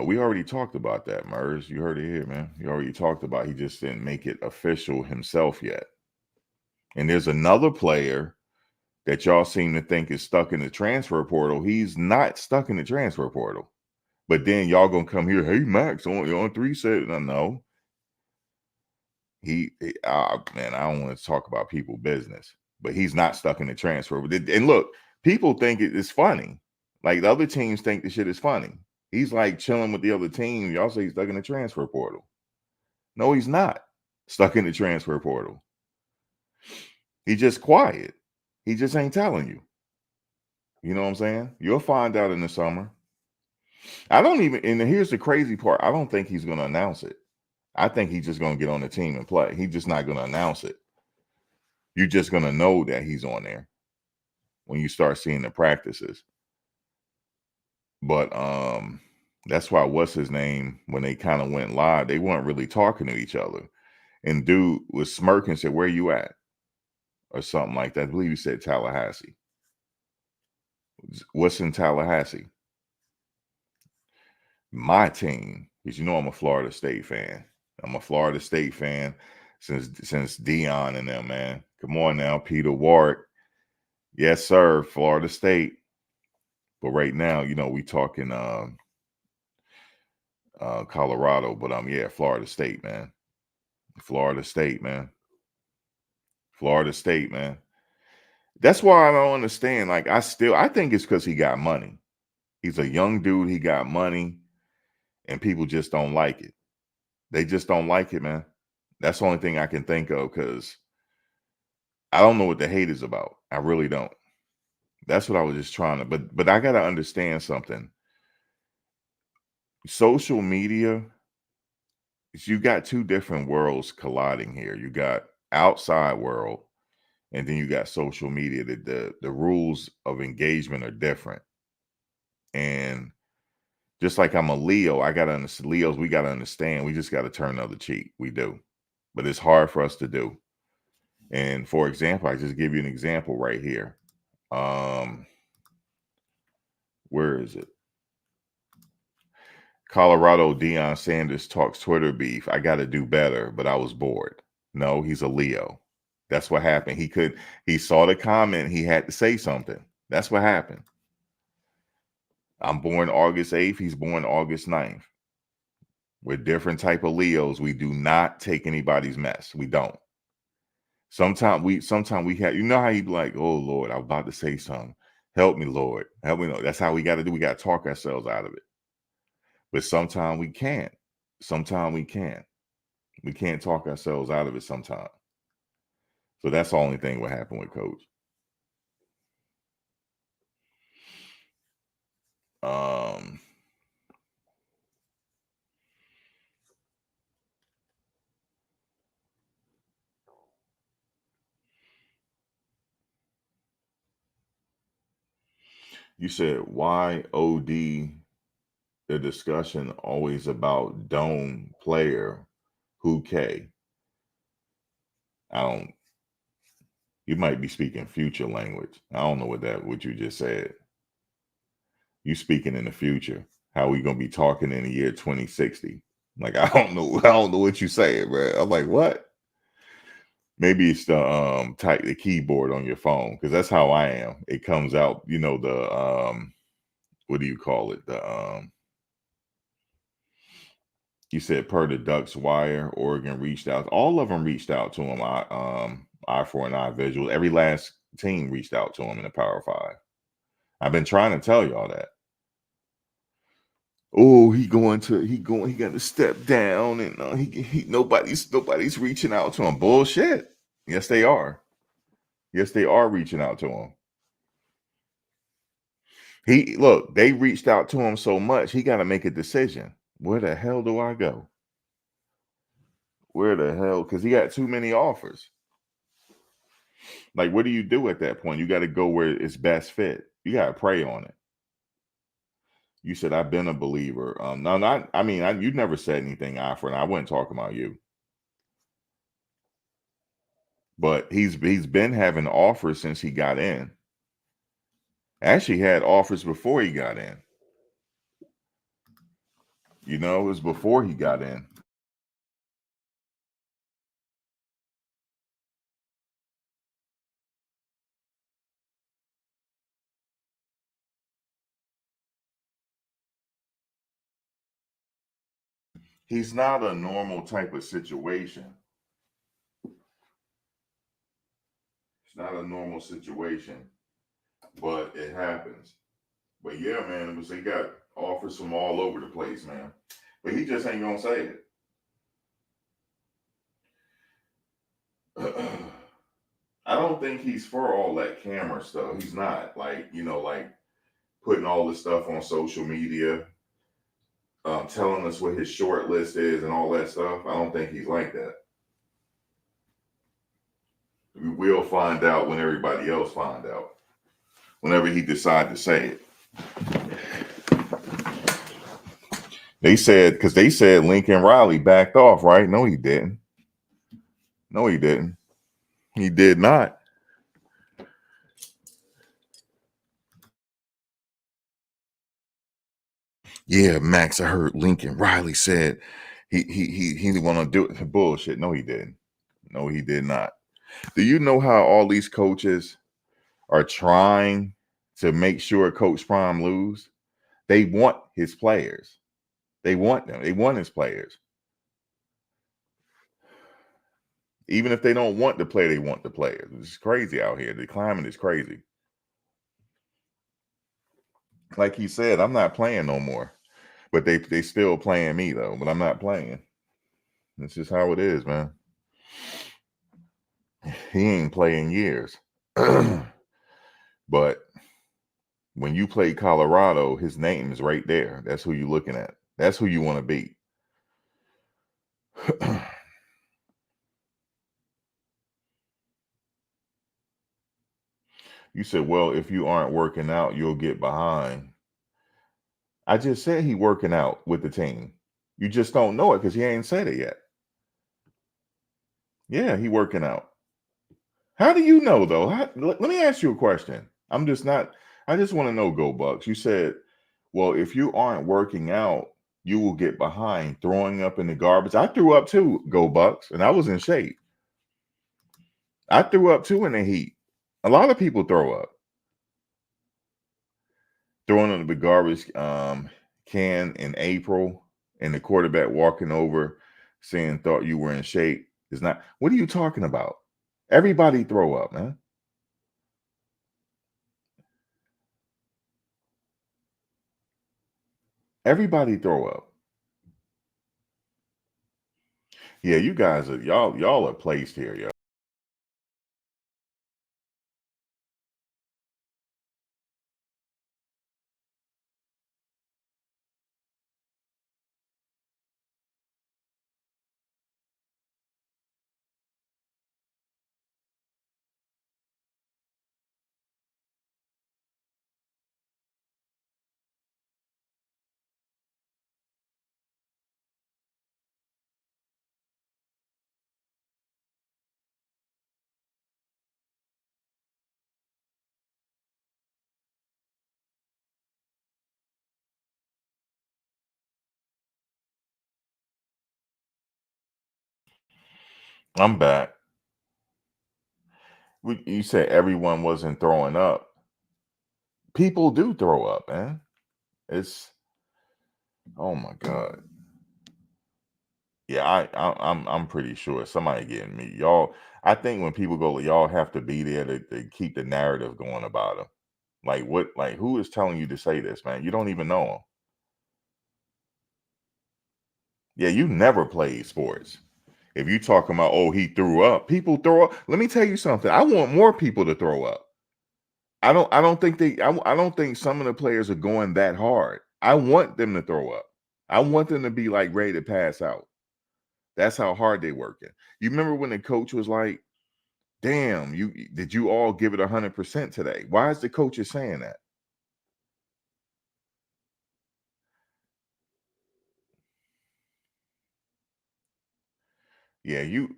S1: We already talked about that, Murs. You heard it here, man. You already talked about he just didn't make it official himself yet. And there's another player that y'all seem to think is stuck in the transfer portal. He's not stuck in the transfer portal. But then y'all gonna come here, hey Max, on 3 said no. Man, I don't want to talk about people business, but he's not stuck in the transfer. And look, people think it's funny. Like the other teams think the shit is funny. He's like chilling with the other team. Y'all say he's stuck in the transfer portal. No, he's not stuck in the transfer portal. He's just quiet. He just ain't telling you. You know what I'm saying? You'll find out in the summer. I don't even, and here's the crazy part. I don't think he's going to announce it. I think he's just going to get on the team and play. He's just not going to announce it. You're just going to know that he's on there when you start seeing the practices. But that's why what's his name, when they kind of went live, they weren't really talking to each other. And dude was smirking and said, "Where you at?" Or something like that. I believe he said Tallahassee. What's in Tallahassee? My team, because you know I'm a Florida State fan. I'm a Florida State fan since Dion and them, man. Come on now, Peter Ward. Yes, sir, Florida State. But right now, you know, we talking Colorado, but yeah, Florida State, man. Florida State, man. Florida State, man. That's why I don't understand. Like, I think it's because he got money. He's a young dude, he got money, and people just don't like it. They just don't like it, man. That's the only thing I can think of, because I don't know what the hate is about. I really don't. That's what I was just trying to, but I gotta understand something. Social media, you got two different worlds colliding here. You got outside world, and then you got social media. The rules of engagement are different. And just like I'm a Leo, I gotta understand. Leos, we gotta understand. We just gotta turn the other cheek. We do, but it's hard for us to do. And for example, I just give you an example right here. Where is it? Colorado Deion Sanders talks Twitter beef. I got to do better, but I was bored. No, he's a Leo. That's what happened. He saw the comment. He had to say something. That's what happened. I'm born August 8th. He's born August 9th. We're different type of Leos. We do not take anybody's mess. We don't. Sometimes we have, you know how you be like, oh Lord, I'm about to say something. Help me, Lord. Help me. That's how we got to do. We got to talk ourselves out of it. But sometimes we can't. Sometimes we can't. We can't talk ourselves out of it sometimes. So that's the only thing what happened with Coach. You said why OD the discussion always about dome player who K? I don't. You might be speaking future language. I don't know what you just said. You speaking in the future. How we gonna be talking in the year 2060? Like I don't know. I don't know what you saying, bro. I'm like, what? Maybe it's the type the keyboard on your phone, because that's how I am. It comes out, you know, the what do you call it? You said per the Ducks wire, Oregon reached out. All of them reached out to him. Eye for an eye visual. Every last team reached out to him in the Power Five. I've been trying to tell y'all that. Oh, he got to step down, and nobody's reaching out to him. Bullshit. Yes, they are. Yes, they are reaching out to him. They reached out to him so much, he got to make a decision. Where the hell do I go? Where the hell? Because he got too many offers. Like, what do you do at that point? You got to go where it's best fit. You got to pray on it. You said I've been a believer. No, not. I mean, you never said anything, Alfred. I wasn't talking about you. But he's been having offers since he got in. Actually, had offers before he got in. You know, it was before he got in. He's not a normal type of situation. It's not a normal situation, but it happens. But yeah, man, they got offers from all over the place, man. But he just ain't gonna say it. I I don't think he's for all that camera stuff. He's not like, like putting all this stuff on social media, telling us what his short list is and all that stuff. I don't think he's like that. We will find out when everybody else find out. Whenever he decide to say it. They said Lincoln Riley backed off, right? No, he didn't. No, he didn't. He did not. Yeah, Max, I heard Lincoln Riley said he didn't want to do it. Bullshit. No, he didn't. No, he did not. Do you know how all these coaches are trying to make sure Coach Prime lose? They want his players. They want them. They want his players. Even if they don't want to play, they want the players. It's crazy out here. The climate is crazy. Like he said, I'm not playing no more. But they still playing me though, but I'm not playing. That's just how it is, man. He ain't playing years. But when you play Colorado, his name is right there. That's who you're looking at. That's who you want to beat. You said, well, if you aren't working out, you'll get behind. I just said he working out with the team. You just don't know it because he ain't said it yet. Yeah, he working out. How do you know though? Let me ask you a question. I just want to know, Go Bucks. You said, well, if you aren't working out, you will get behind throwing up in the garbage. I threw up too, Go Bucks, and I was in shape. I threw up too in the heat. A lot of people throw up. Throwing in the garbage can in April and the quarterback walking over saying thought you were in shape is not. What are you talking about? Everybody throw up, man. Everybody throw up. Yeah, you guys are y'all are placed here, yo. I'm back. You said everyone wasn't throwing up. People do throw up, man. It's oh my god. Yeah, I'm pretty sure somebody getting me. Y'all, I think when people go, y'all have to be there to keep the narrative going about them. Like what? Like who is telling you to say this, man? You don't even know them. Yeah, you never played sports. If you talking about, oh, he threw up, people throw up. Let me tell you something. I want more people to throw up. I don't think some of the players are going that hard. I want them to throw up. I want them to be like ready to pass out. That's how hard they working. You remember when the coach was like, damn, did you all give it 100% today? Why is the coach saying that? Yeah, you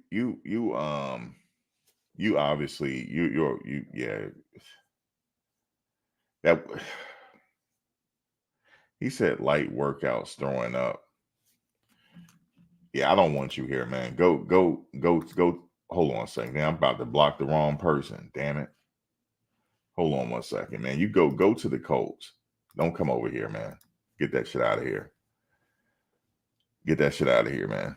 S1: obviously you yeah, that he said light workouts throwing up. Yeah, I don't want you here, man. Go. Hold on a second. Man, I'm about to block the wrong person. Damn it. Hold on one second, man. You go to the Colts. Don't come over here, man. Get that shit out of here. Get that shit out of here, man.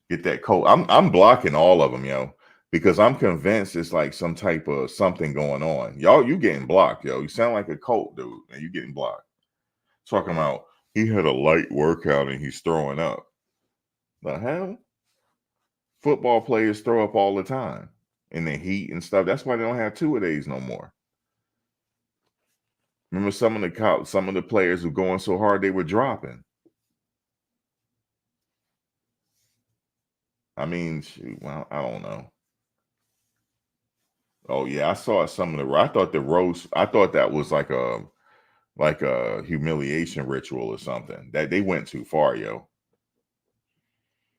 S1: Get that Colt. I'm blocking all of them, yo, because I'm convinced it's like some type of something going on. Y'all, you getting blocked, yo. You sound like a Colt dude, and you getting blocked. Talking about he had a light workout and he's throwing up. The hell? Football players throw up all the time. in the heat and stuff. That's why they don't have two a days no more. Remember some of the players were going so hard they were dropping. I mean, shoot, well, I don't know. Oh yeah, I saw some of the. I thought the roast. I thought that was like a humiliation ritual or something. That they went too far, yo.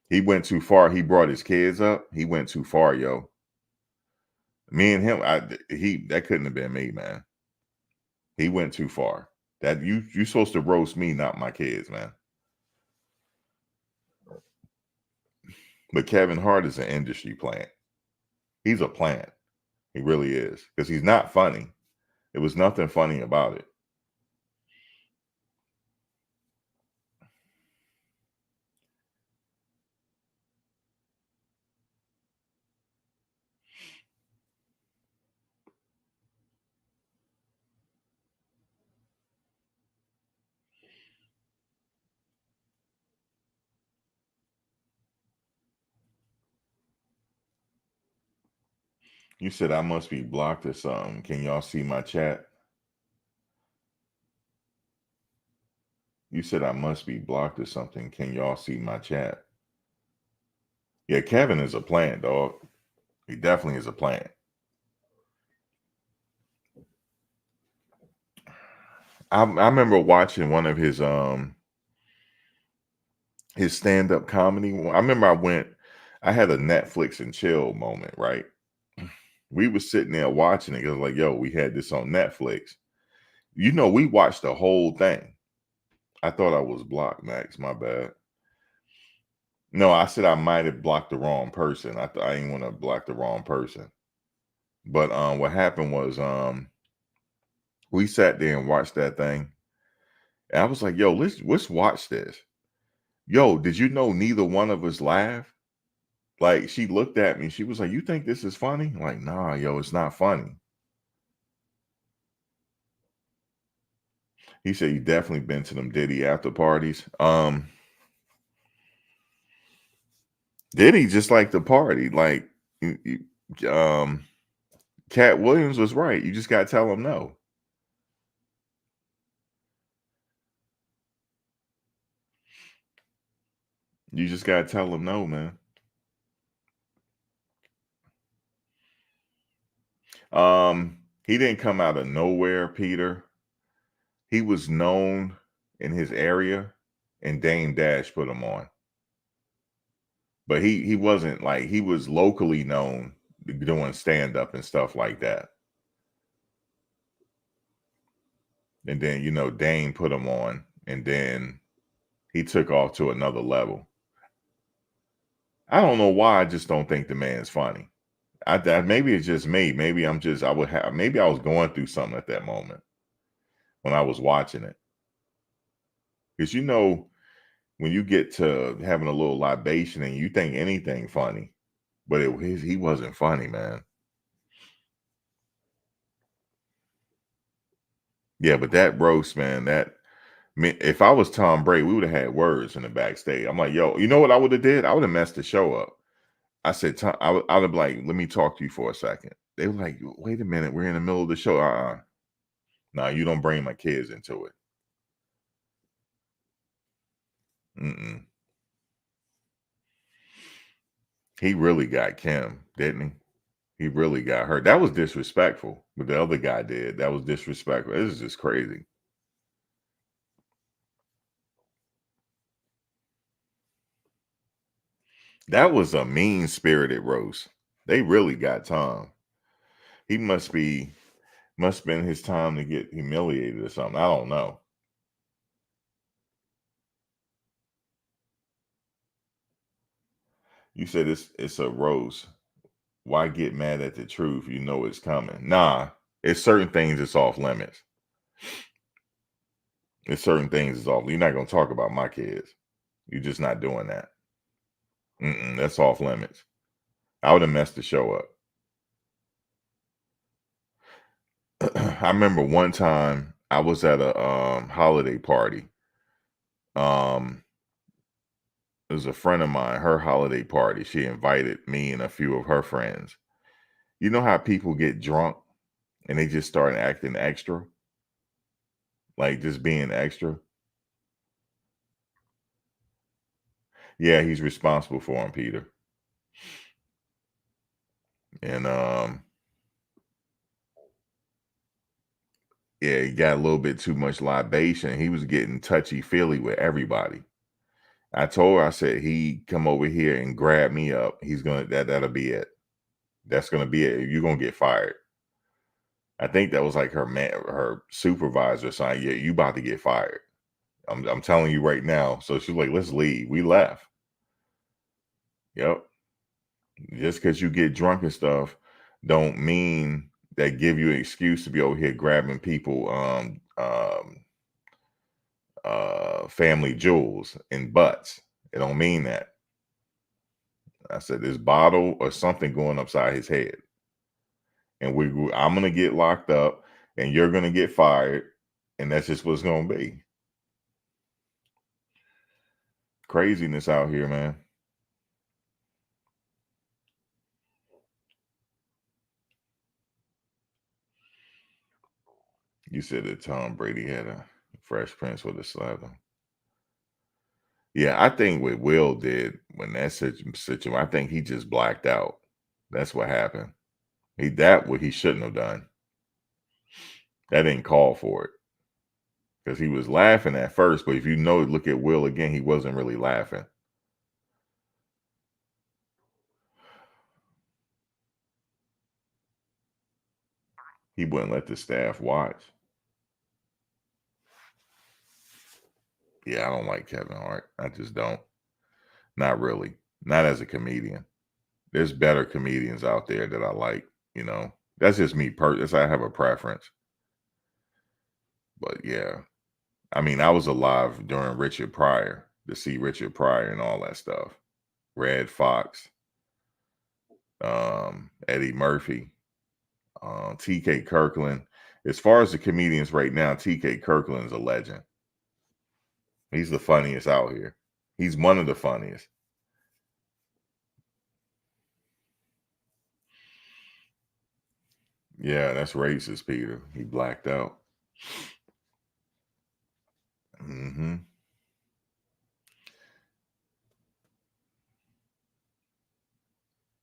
S1: He went too far. He brought his kids up. He went too far, yo. Me and him, that couldn't have been me, man. He went too far. That you supposed to roast me, not my kids, man. But Kevin Hart is an industry plant. He's a plant. He really is. Because he's not funny. There was nothing funny about it. You said I must be blocked or something. Can y'all see my chat? You said I must be blocked or something. Can y'all see my chat? Yeah, Kevin is a plant, dog. He definitely is a plant. I remember watching one of his stand-up comedy. I remember I had a Netflix and chill moment, right? We were sitting there watching it because like, yo, we had this on Netflix. You know, we watched the whole thing. I thought I was blocked, Max. My bad. No, I said I might have blocked the wrong person. I didn't want to block the wrong person. But what happened was we sat there and watched that thing. And I was like, yo, let's watch this. Yo, did you know neither one of us laughed? Like she looked at me, she was like, "You think this is funny?" I'm like, nah, yo, it's not funny. He said he definitely been to them Diddy after parties. Diddy just like the party. Like Cat Williams was right. You just gotta tell him no. You just gotta tell him no, man. He didn't come out of nowhere, Peter. He was known in his area, and Dame Dash put him on. But he wasn't like he was locally known doing stand up and stuff like that. And then Dame put him on, and then he took off to another level. I don't know why. I just don't think the man's funny. Maybe it's just me. Maybe maybe I was going through something at that moment when I was watching it. Because when you get to having a little libation and you think anything funny, but he wasn't funny, man. Yeah, but that roast, man, if I was Tom Brady, we would have had words in the backstage. I'm like, yo, you know what I would have did? I would have messed the show up. I said, Tom, I would have been like, let me talk to you for a second. They were like, wait a minute, we're in the middle of the show. No, you don't bring my kids into it. Mm-mm. He really got Kim, didn't he? He really got her. That was disrespectful. What the other guy did, that was disrespectful. This is just crazy. That was a mean spirited roast. They really got Tom. He must have been his time to get humiliated or something. I don't know. You said it's a roast. Why get mad at the truth? You know it's coming. Nah, it's certain things that's off limits. It's certain things that's off. You're not gonna talk about my kids. You're just not doing that. That's off limits. I would have messed the show up. I remember one time I was at a holiday party. Um, it was a friend of mine, her holiday party. She invited me and a few of her friends. You know how people get drunk and they just start acting extra, like just being extra. Yeah, he's responsible for him, Peter. And yeah, he got a little bit too much libation. He was getting touchy feely with everybody. I told her, I said, he come over here and grab me up. He's gonna that'll be it. That's gonna be it. You're gonna get fired. I think that was like her supervisor saying, yeah, you about to get fired. I'm telling you right now. So she's like, let's leave. We left. Yep. Just because you get drunk and stuff don't mean that give you an excuse to be over here grabbing people family jewels and butts. It don't mean that. I said this bottle or something going upside his head. And I'm gonna get locked up and you're gonna get fired, and that's just what's gonna be. Craziness out here, man. You said that Tom Brady had a Fresh Prince with a slather. Yeah, I think what Will did when that situation, I think he just blacked out. That's what happened. That what he shouldn't have done. That didn't call for it because he was laughing at first, but if you know, look at Will again, he wasn't really laughing. He wouldn't let the staff watch. Yeah, I don't like Kevin Hart. I just don't. Not really. Not as a comedian. There's better comedians out there that I like. You know, that's just me. I have a preference. But yeah, I mean, I was alive during Richard Pryor to see Richard Pryor and all that stuff. Red Fox, Eddie Murphy, T.K. Kirkland. As far as the comedians right now, T.K. Kirkland is a legend. He's the funniest out here. He's one of the funniest. Yeah, that's racist, Peter. He blacked out. Hmm.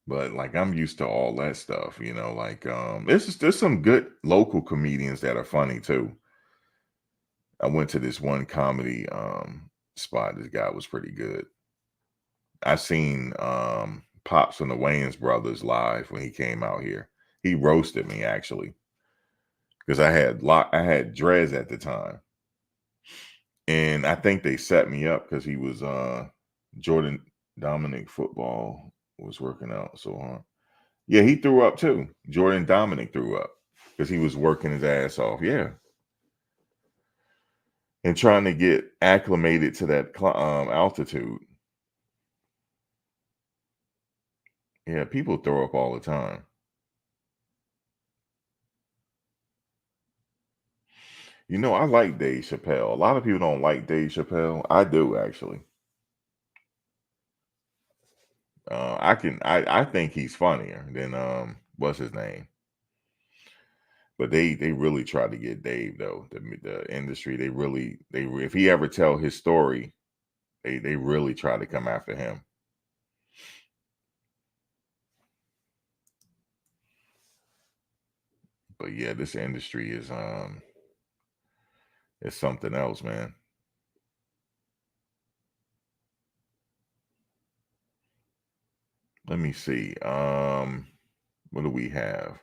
S1: But like I'm used to all that stuff, like there's some good local comedians that are funny too. I went to this one comedy spot. This guy was pretty good. I seen Pops from the Wayans Brothers live when he came out here. He roasted me actually because I had dreads at the time, and I think they set me up because he was Jordan Dominic football was working out so hard. Yeah, he threw up too. Jordan Dominic threw up because he was working his ass off. Yeah, and trying to get acclimated to that altitude. Yeah, people throw up all the time. I like Dave Chappelle. A lot of people don't like Dave Chappelle. I do actually. I think he's funnier than what's his name. But they really try to get Dave though. The industry they if he ever tell his story, they really try to come after him. But yeah, this industry is something else, man. Let me see. What do we have?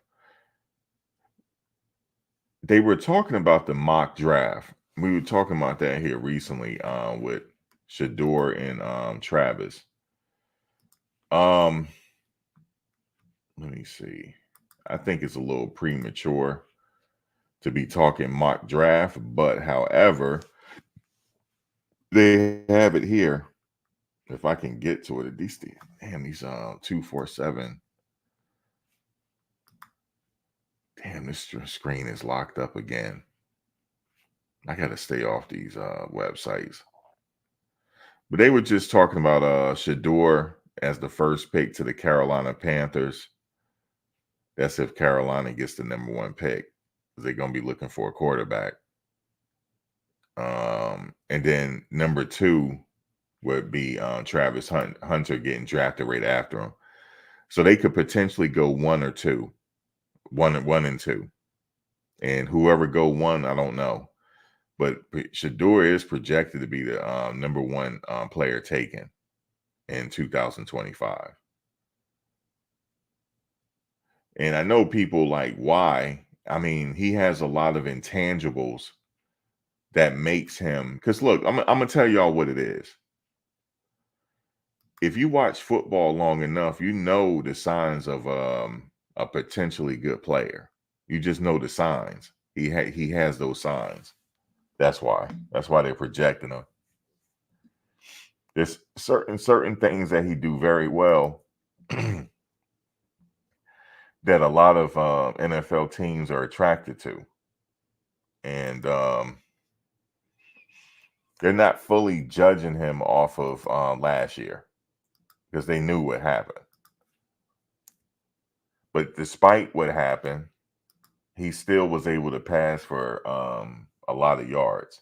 S1: They were talking about the mock draft. We were talking about that here recently with Shador and Travis. Um, let me see. I think it's a little premature to be talking mock draft, but however, they have it here. If I can get to it, these 247. Damn, this screen is locked up again. I gotta stay off these websites. But they were just talking about Shador as the first pick to the Carolina Panthers. That's if Carolina gets the number 1 pick. They're going to be looking for a quarterback. And then number 2 would be Travis Hunter getting drafted right after him. So they could potentially go 1 or 2, 1 and 2. And whoever go 1, I don't know. But Shedeur is projected to be the number 1 player taken in 2025. And I know people like, why? I mean, he has a lot of intangibles that makes him, because look, I'm gonna tell y'all what it is. If you watch football long enough, you know the signs of a potentially good player. You just know the signs. He has those signs. That's why. That's why they're projecting him. There's certain things that he do very well that a lot of NFL teams are attracted to, and they're not fully judging him off of last year because they knew what happened. But despite what happened, he still was able to pass for a lot of yards,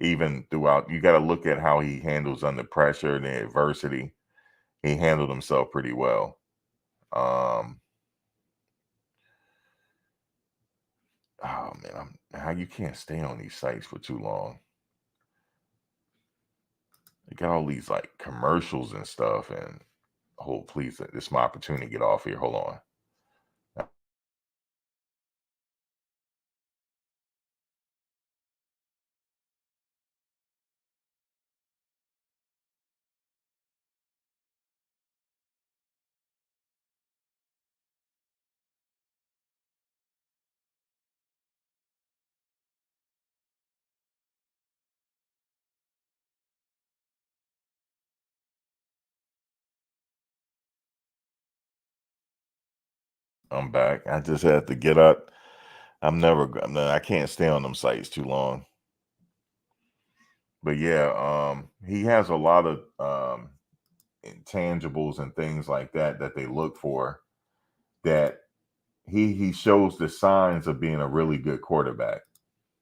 S1: even throughout. You got to look at how he handles under pressure and the adversity. He handled himself pretty well. Oh man, how you can't stay on these sites for too long. You got all these like commercials and stuff, and please, this is my opportunity to get off here. Hold on. I'm back. I just had to get up. I can't stay on them sites too long. But yeah, he has a lot of intangibles and things like that they look for, that he shows the signs of being a really good quarterback.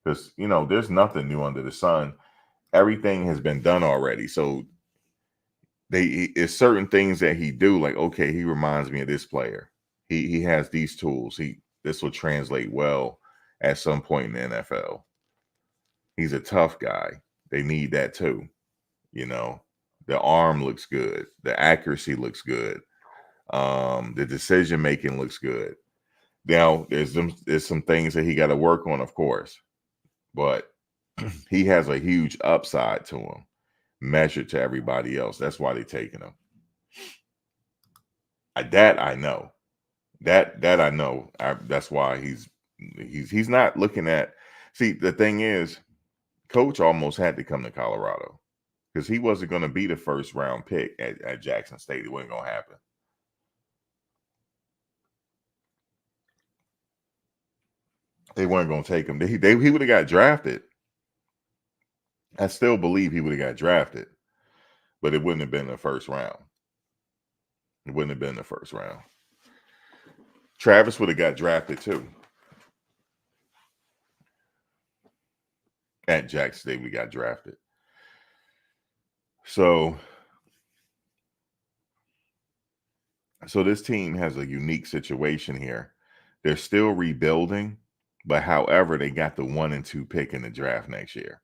S1: Because there's nothing new under the sun. Everything has been done already. So it's certain things that he do, like, okay, he reminds me of this player. He has these tools. This will translate well at some point in the NFL. He's a tough guy. They need that too. The arm looks good. The accuracy looks good. The decision making looks good. Now there's some things that he got to work on, of course, but he has a huge upside to him measured to everybody else. That's why they're taking him. That I know. That I know. That's why he's not looking at. See, the thing is, Coach almost had to come to Colorado because he wasn't going to be the first round pick at Jackson State. It wasn't going to happen. They weren't going to take him. He would have got drafted. I still believe he would have got drafted, but it wouldn't have been the first round. It wouldn't have been the first round. Travis would have got drafted too. At Jackson State, we got drafted. So this team has a unique situation here. They're still rebuilding, but however, they got the 1 and 2 pick in the draft next year.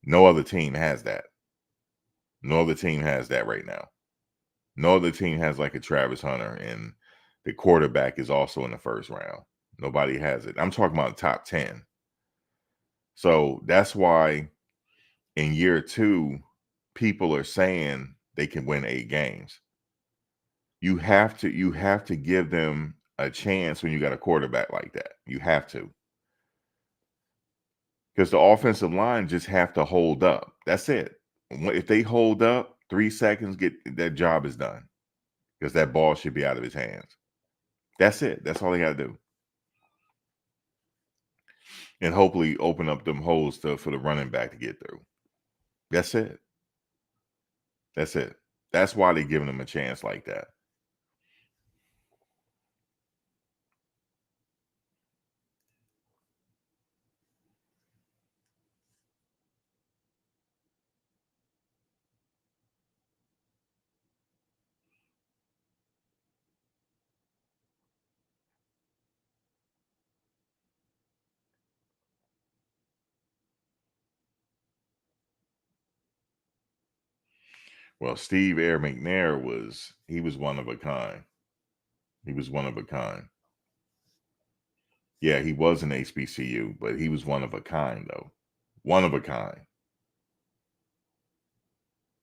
S1: No other team has that. No other team has that right now. No other team has like a Travis Hunter, and the quarterback is also in the first round. Nobody has it. I'm talking about top 10. So that's why in year 2, people are saying they can win 8 games. You have to give them a chance when you got a quarterback like that. You have to. Because the offensive line just have to hold up. That's it. If they hold up 3 seconds, that job is done. Because that ball should be out of his hands. That's it. That's all they got to do. And hopefully open up them holes for the running back to get through. That's it. That's it. That's why they're giving them a chance like that. Well, Steve Air McNair he was one of a kind. He was one of a kind. Yeah, he was an HBCU, but he was one of a kind though. One of a kind.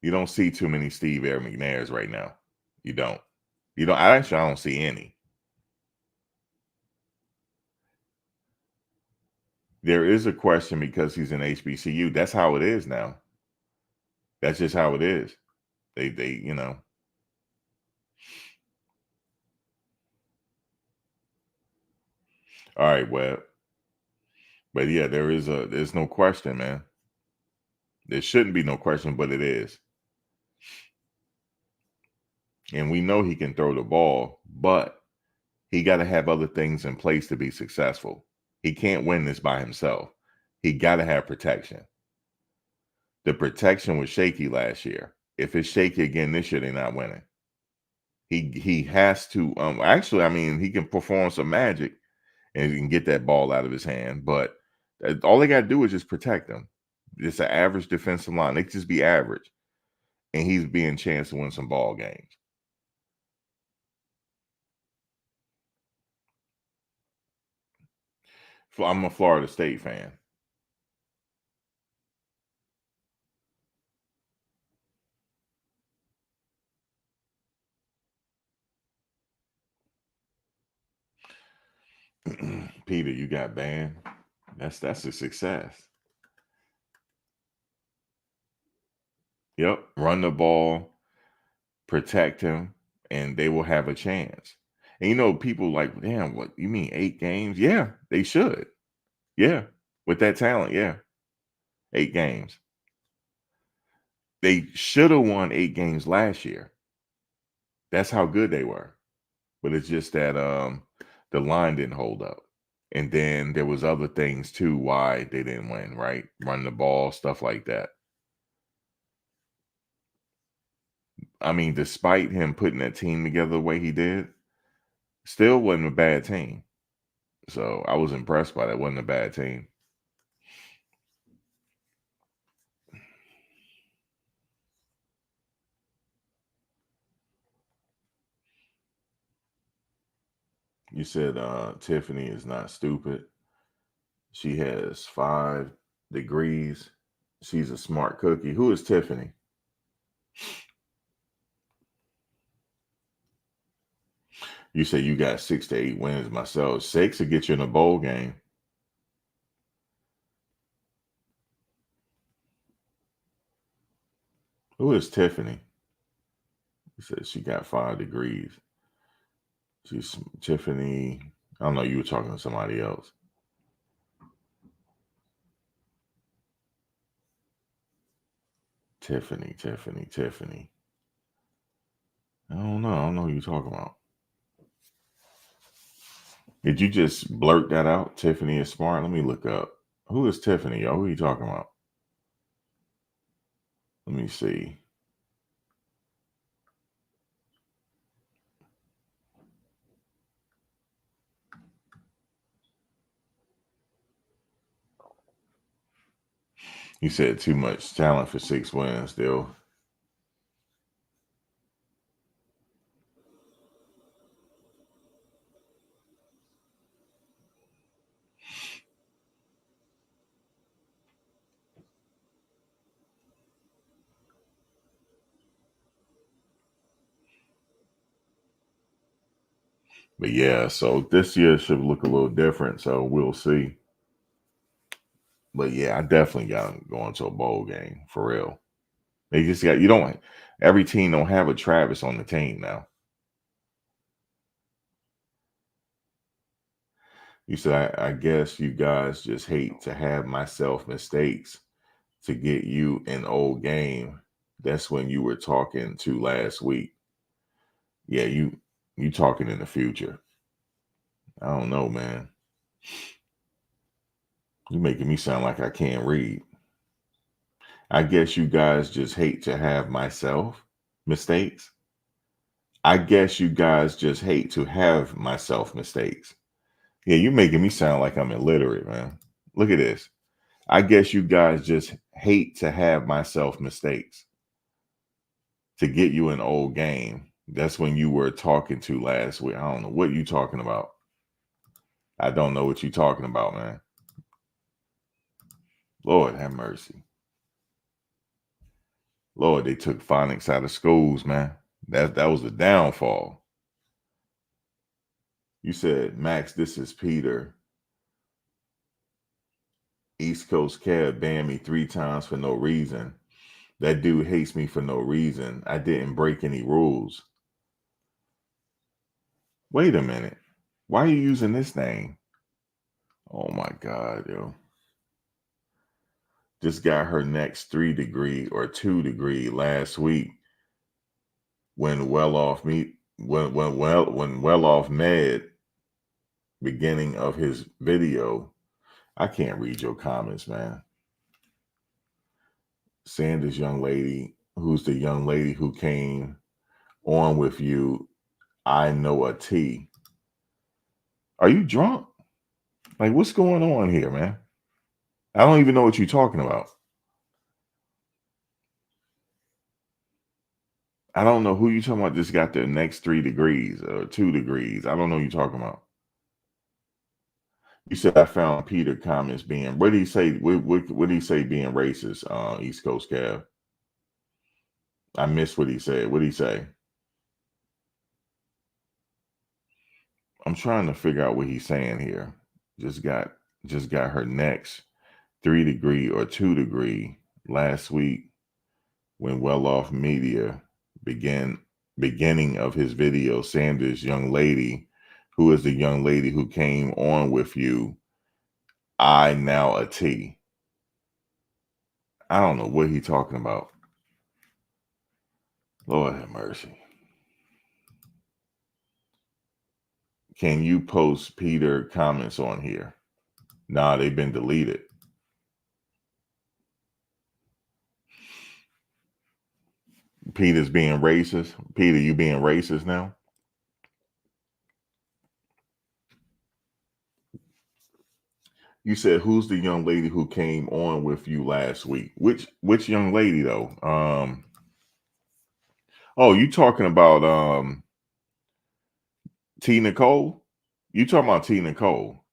S1: You don't see too many Steve Air McNairs right now. You don't. You don't. I don't see any. There is a question because he's an HBCU. That's how it is now. That's just how it is. They. All right, Webb. But yeah, there's no question, man. There shouldn't be no question, but it is. And we know he can throw the ball, but he got to have other things in place to be successful. He can't win this by himself. He got to have protection. The protection was shaky last year. If it's shaky again this year, they're not winning. He has to actually, I mean, he can perform some magic and he can get that ball out of his hand, but all they got to do is just protect him. It's an average defensive line. They can just be average, and he's being chance to win some ball games. I'm a Florida State fan. Peter, you got banned. That's a success. Yep. Run the ball, protect him, and they will have a chance. And people like, damn, what you mean 8 games? Yeah, they should. Yeah. With that talent, yeah. 8 games. They should have won 8 games last year. That's how good they were. But it's just that the line didn't hold up. And then there was other things too why they didn't win, right? Run the ball, stuff like that. I mean, despite him putting that team together the way he did, still wasn't a bad team. So I was impressed by that. Wasn't a bad team. You said Tiffany is not stupid. She has 5 degrees. She's a smart cookie. Who is Tiffany? You say you got 6 to 8 wins myself. 6 to get you in a bowl game. Who is Tiffany? He said she got 5 degrees. She's Tiffany. I don't know. You were talking to somebody else. Tiffany. I don't know. I don't know who you're talking about. Did you just blurt that out? Tiffany is smart. Let me look up. Who is Tiffany, yo? Who are you talking about? Let me see. You said too much talent for 6 wins, still. But yeah, so this year should look a little different. So we'll see. But yeah, I definitely got them going to a bowl game for real. They just got you don't every team don't have a Travis on the team now. You said I guess you guys just hate to have myself mistakes to get you an old game. That's when you were talking to last week. Yeah, you talking in the future. I don't know, man. You making me sound like I can't read. I guess you guys just hate to have myself mistakes. I guess you guys just hate to have myself mistakes. Yeah, you making me sound like I'm illiterate, man. Look at this. I guess you guys just hate to have myself mistakes. to get you an old game. That's when you were talking to last week. I don't know what you talking about. I don't know what you talking about, man. Lord have mercy. Lord, they took phonics out of schools, man. That was the downfall. You said, Max, this is Peter. East Coast Cab banned me 3 times for no reason. That dude hates me for no reason. I didn't break any rules. Wait a minute. Why are you using this name? Oh my God, yo. Just got her next 3-degree or 2-degree last week when well off Ned beginning of his video. I can't read your comments, man. Sanders young lady, who's the young lady who came on with you, I know a T. Are you drunk? Like, what's going on here, man? I don't even know what you're talking about. I don't know who you talking about just got their next 3 degrees or 2 degrees. I don't know what you're talking about. You said I found Peter comments being, what did he say? What did he say being racist, East Coast Cav? I missed what he said. What did he say? I'm trying to figure out what he's saying here. Just got her next 3-degree or 2-degree last week when Well Off Media beginning of his video, Sanders young lady, who is the young lady who came on with you, I now a T. I don't know what he's talking about. Lord have mercy. Can you post Peter comments on here? Nah, they've been deleted. Peter's being racist. Peter, you being racist now? You said, who's the young lady who came on with you last week? Which young lady though? Oh, you talking about T Nicole? You talking about T Nicole?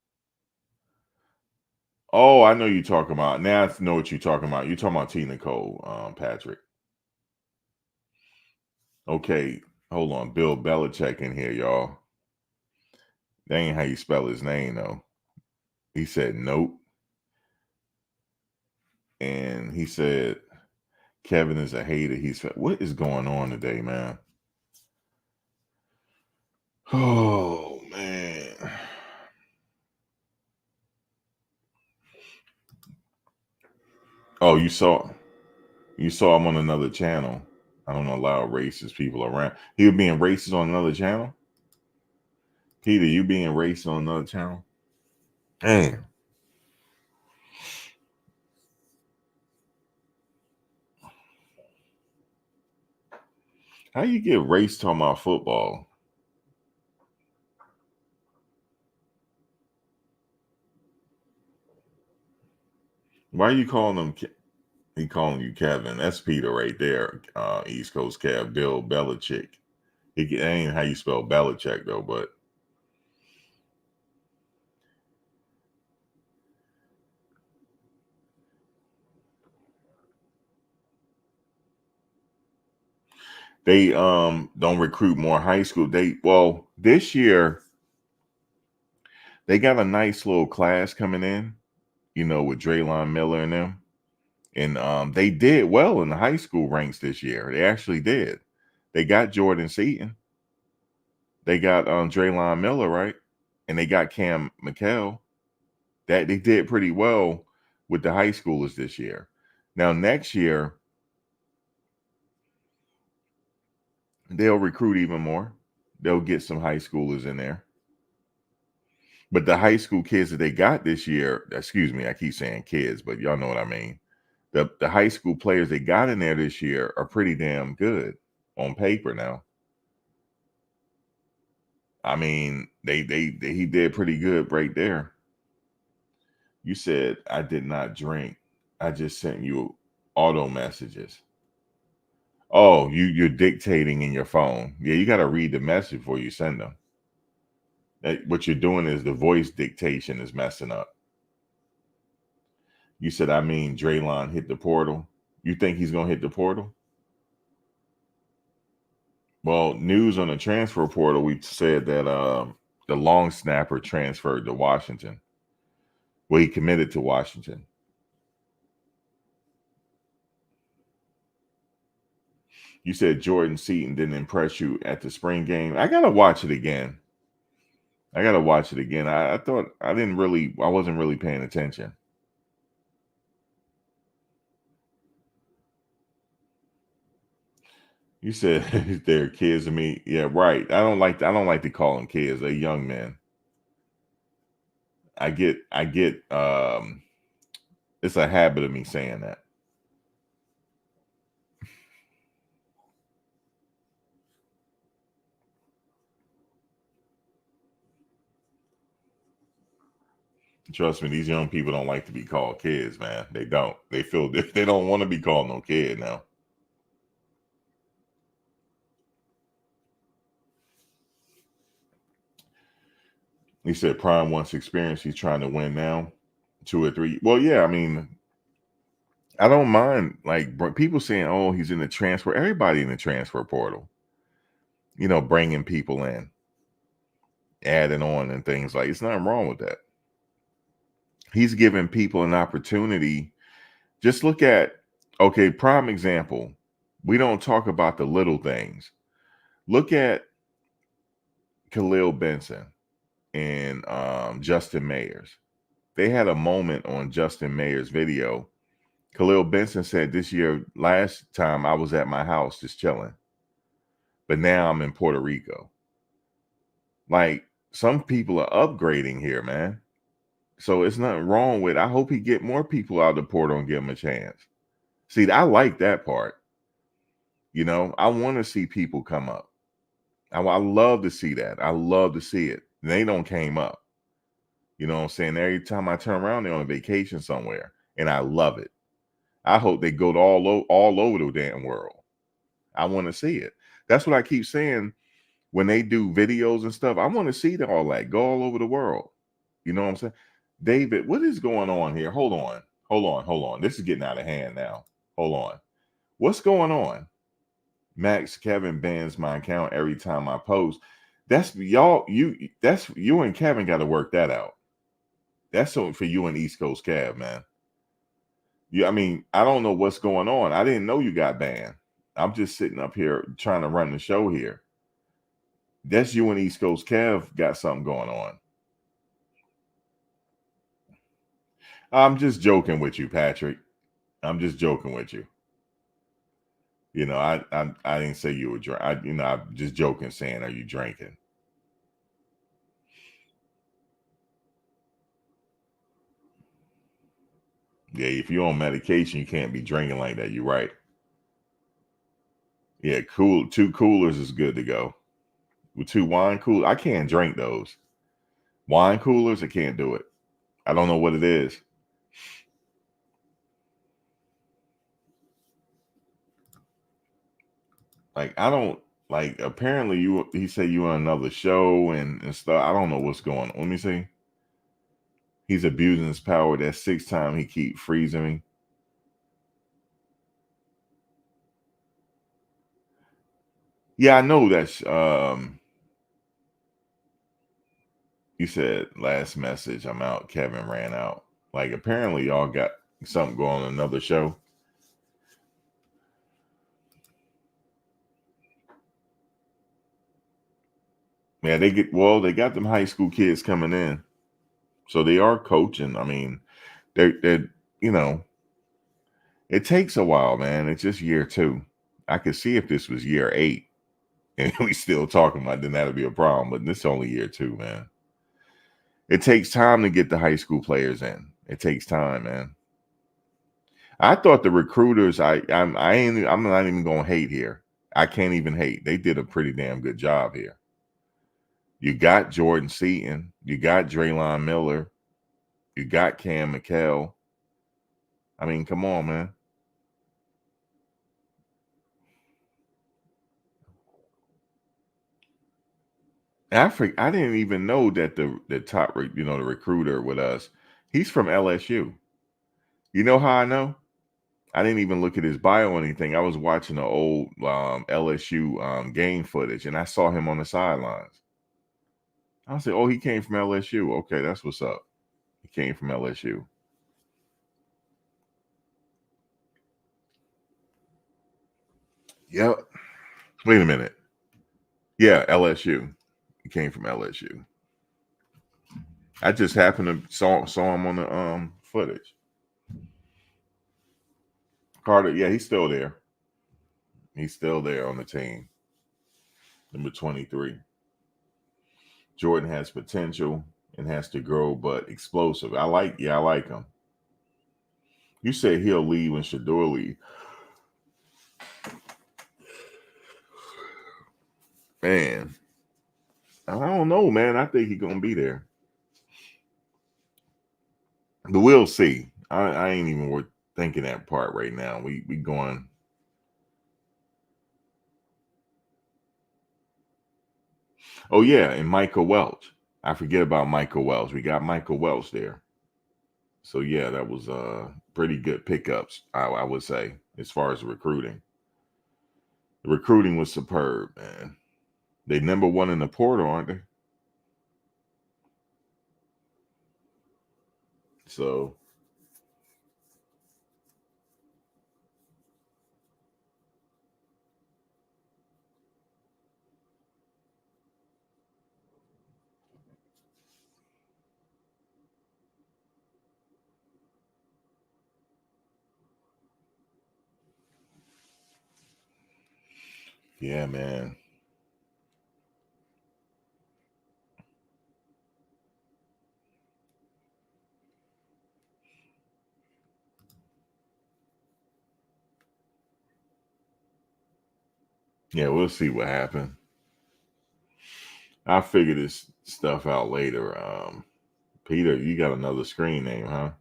S1: Oh, I know you talking about. Now I know what you're talking about. You're talking about T Nicole, Patrick. Okay, hold on. Bill Belichick in here, y'all. That ain't how you spell his name though. He said nope. And he said Kevin is a hater. What is going on today, man? Oh man. Oh, you saw him on another channel. I don't allow racist people around. He was being racist on another channel. Peter, you being racist on another channel? Damn. How you get race talking about football? Why are you calling him? He calling you Kevin. That's Peter right there. East Coast Cav, Bill Belichick. That ain't how you spell Belichick though, but they don't recruit more high school. This year they got a nice little class coming in, with Draylon Miller and them. And they did well in the high school ranks this year. They actually did. They got Jordan Seaton. They got Draylon Miller, right? And they got Cam McHale. That they did pretty well with the high schoolers this year. Now next year they'll recruit even more. They'll get some high schoolers in there. But the high school kids that they got this year, excuse me, I keep saying kids, but y'all know what I mean. The high school players they got in there this year are pretty damn good on paper now. I mean, he did pretty good right there. You said I did not drink. I just sent you auto messages. Oh, you're dictating in your phone. Yeah, you got to read the message before you send them. What you're doing is the voice dictation is messing up. You said, I mean, Draylon hit the portal. You think he's gonna hit the portal? Well, news on the transfer portal, we said that the long snapper transferred to Washington. Well, he committed to Washington. You said Jordan Seaton didn't impress you at the spring game. I gotta watch it again. I thought I wasn't really paying attention. You said they're kids to me. Yeah, right. I don't like to call them kids. They're young men. I get it's a habit of me saying that. Trust me, these young people don't like to be called kids, man. They don't. They feel they don't want to be called no kid now. He said Prime wants experience. He's trying to win now. 2 or 3. Well, yeah, I mean, I don't mind like people saying, "Oh, he's in the transfer." Everybody in the transfer portal, bringing people in, adding on, and things like. It's nothing wrong with that. He's giving people an opportunity. Just look at, okay, prime example. We don't talk about the little things. Look at Khalil Benson and Justin Mayers. They had a moment on Justin Mayers' video. Khalil Benson said, last time I was at my house just chilling, but now I'm in Puerto Rico. Like, some people are upgrading here, man. So it's nothing wrong with, I hope he get more people out of the portal and give him a chance. See, I like that part. I want to see people come up. I love to see that. I love to see it. They don't came up. You know what I'm saying? Every time I turn around, they're on a vacation somewhere, and I love it. I hope they go to all over the damn world. I want to see it. That's what I keep saying when they do videos and stuff. I want to see all that. Go all over the world. You know what I'm saying? David, what is going on here? Hold on. Hold on. This is getting out of hand now. Hold on. What's going on? Max Kevin bans my account every time I post. That's you and Kevin got to work that out. That's something for you and East Coast Cav, man. I mean, I don't know what's going on. I didn't know you got banned. I'm just sitting up here trying to run the show here. That's you and East Coast Cav got something going on. I'm just joking with you, Patrick. I'm just joking with you. I didn't say you were drunk. I'm just joking, saying, "Are you drinking?" Yeah, if you're on medication, you can't be drinking like that. You're right. Yeah, cool. 2 coolers is good to go. With 2 wine coolers, I can't drink those. Wine coolers, I can't do it. I don't know what it is. Like, I don't like. Apparently, he said you on another show and stuff. I don't know what's going on. Let me see. He's abusing his power. That 6th time he keep freezing me. Yeah, I know that's you said last message, I'm out. Kevin ran out. Like, apparently y'all got something going on another show. Yeah, they got them high school kids coming in. So they are coaching. I mean, they're you know, it takes a while, man. It's just year 2. I could see if this was year 8 and we still talking about, then that'd be a problem. But this is only year 2, man. It takes time to get the high school players in. It takes time, man. I thought the recruiters, I'm not even gonna hate here. I can't even hate. They did a pretty damn good job here. You got Jordan Seaton, you got Draylon Miller, you got Cam McHale. I mean, come on, man. I didn't even know that the top, the recruiter with us, he's from LSU. You know how I know? I didn't even look at his bio or anything. I was watching the old LSU game footage, and I saw him on the sidelines. I said, "Oh, he came from LSU. Okay, that's what's up. He came from LSU." Yep. Wait a minute. Yeah, LSU. He came from LSU. I just happened to saw him on the footage. Carter, yeah, he's still there. He's still there on the team. Number 23. Jordan has potential and has to grow, but explosive. I like him. You said he'll leave when Shador leave. Man, I don't know, man. I think he's gonna be there. But we'll see. I ain't even worth thinking that part right now. We going. Oh yeah, and Michael Welch. I forget about Michael Welch. We got Michael Welch there. So yeah, that was pretty good pickups, I would say, as far as recruiting. The recruiting was superb, man. They number one in the portal, aren't they? So yeah, man. Yeah, we'll see what happens. I'll figure this stuff out later. Peter, you got another screen name, huh?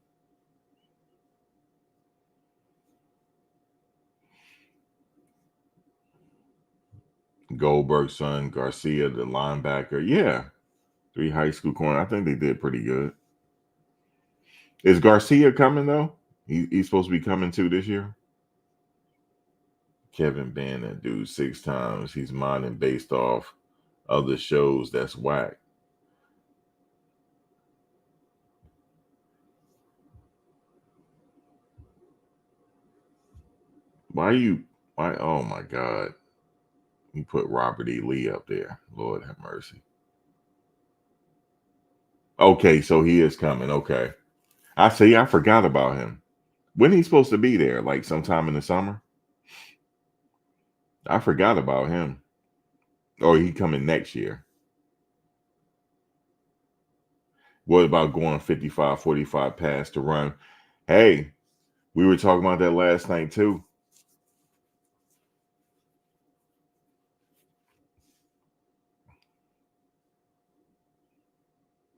S1: Goldberg's son, Garcia, the linebacker. Yeah, three high school corner. I think they did pretty good. Is Garcia coming though? He's supposed to be coming too this year. Kevin Bannon, dude, 6 times. He's mining based off other shows. That's whack. Why you? Why? Oh my God! You put Robert E. Lee up there. Lord have mercy. Okay, so he is coming. Okay, I see. I forgot about him. When he's supposed to be there? Like sometime in the summer? I forgot about him. Or he coming next year? What about going 55-45 pass to run? Hey, we were talking about that last night too.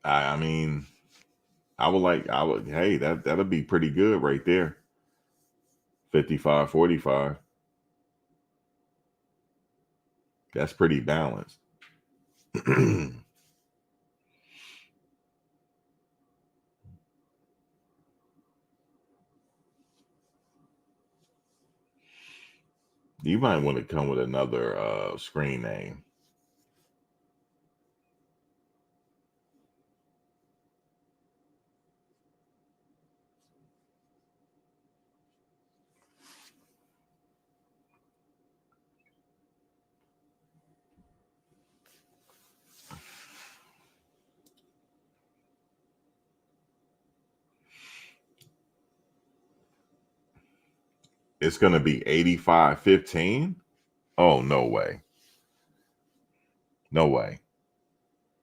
S1: I mean, I would, hey, that'll be pretty good right there. 55-45. That's pretty balanced. You might want to come with another screen name. It's gonna be 85-15. Oh, no way. No way.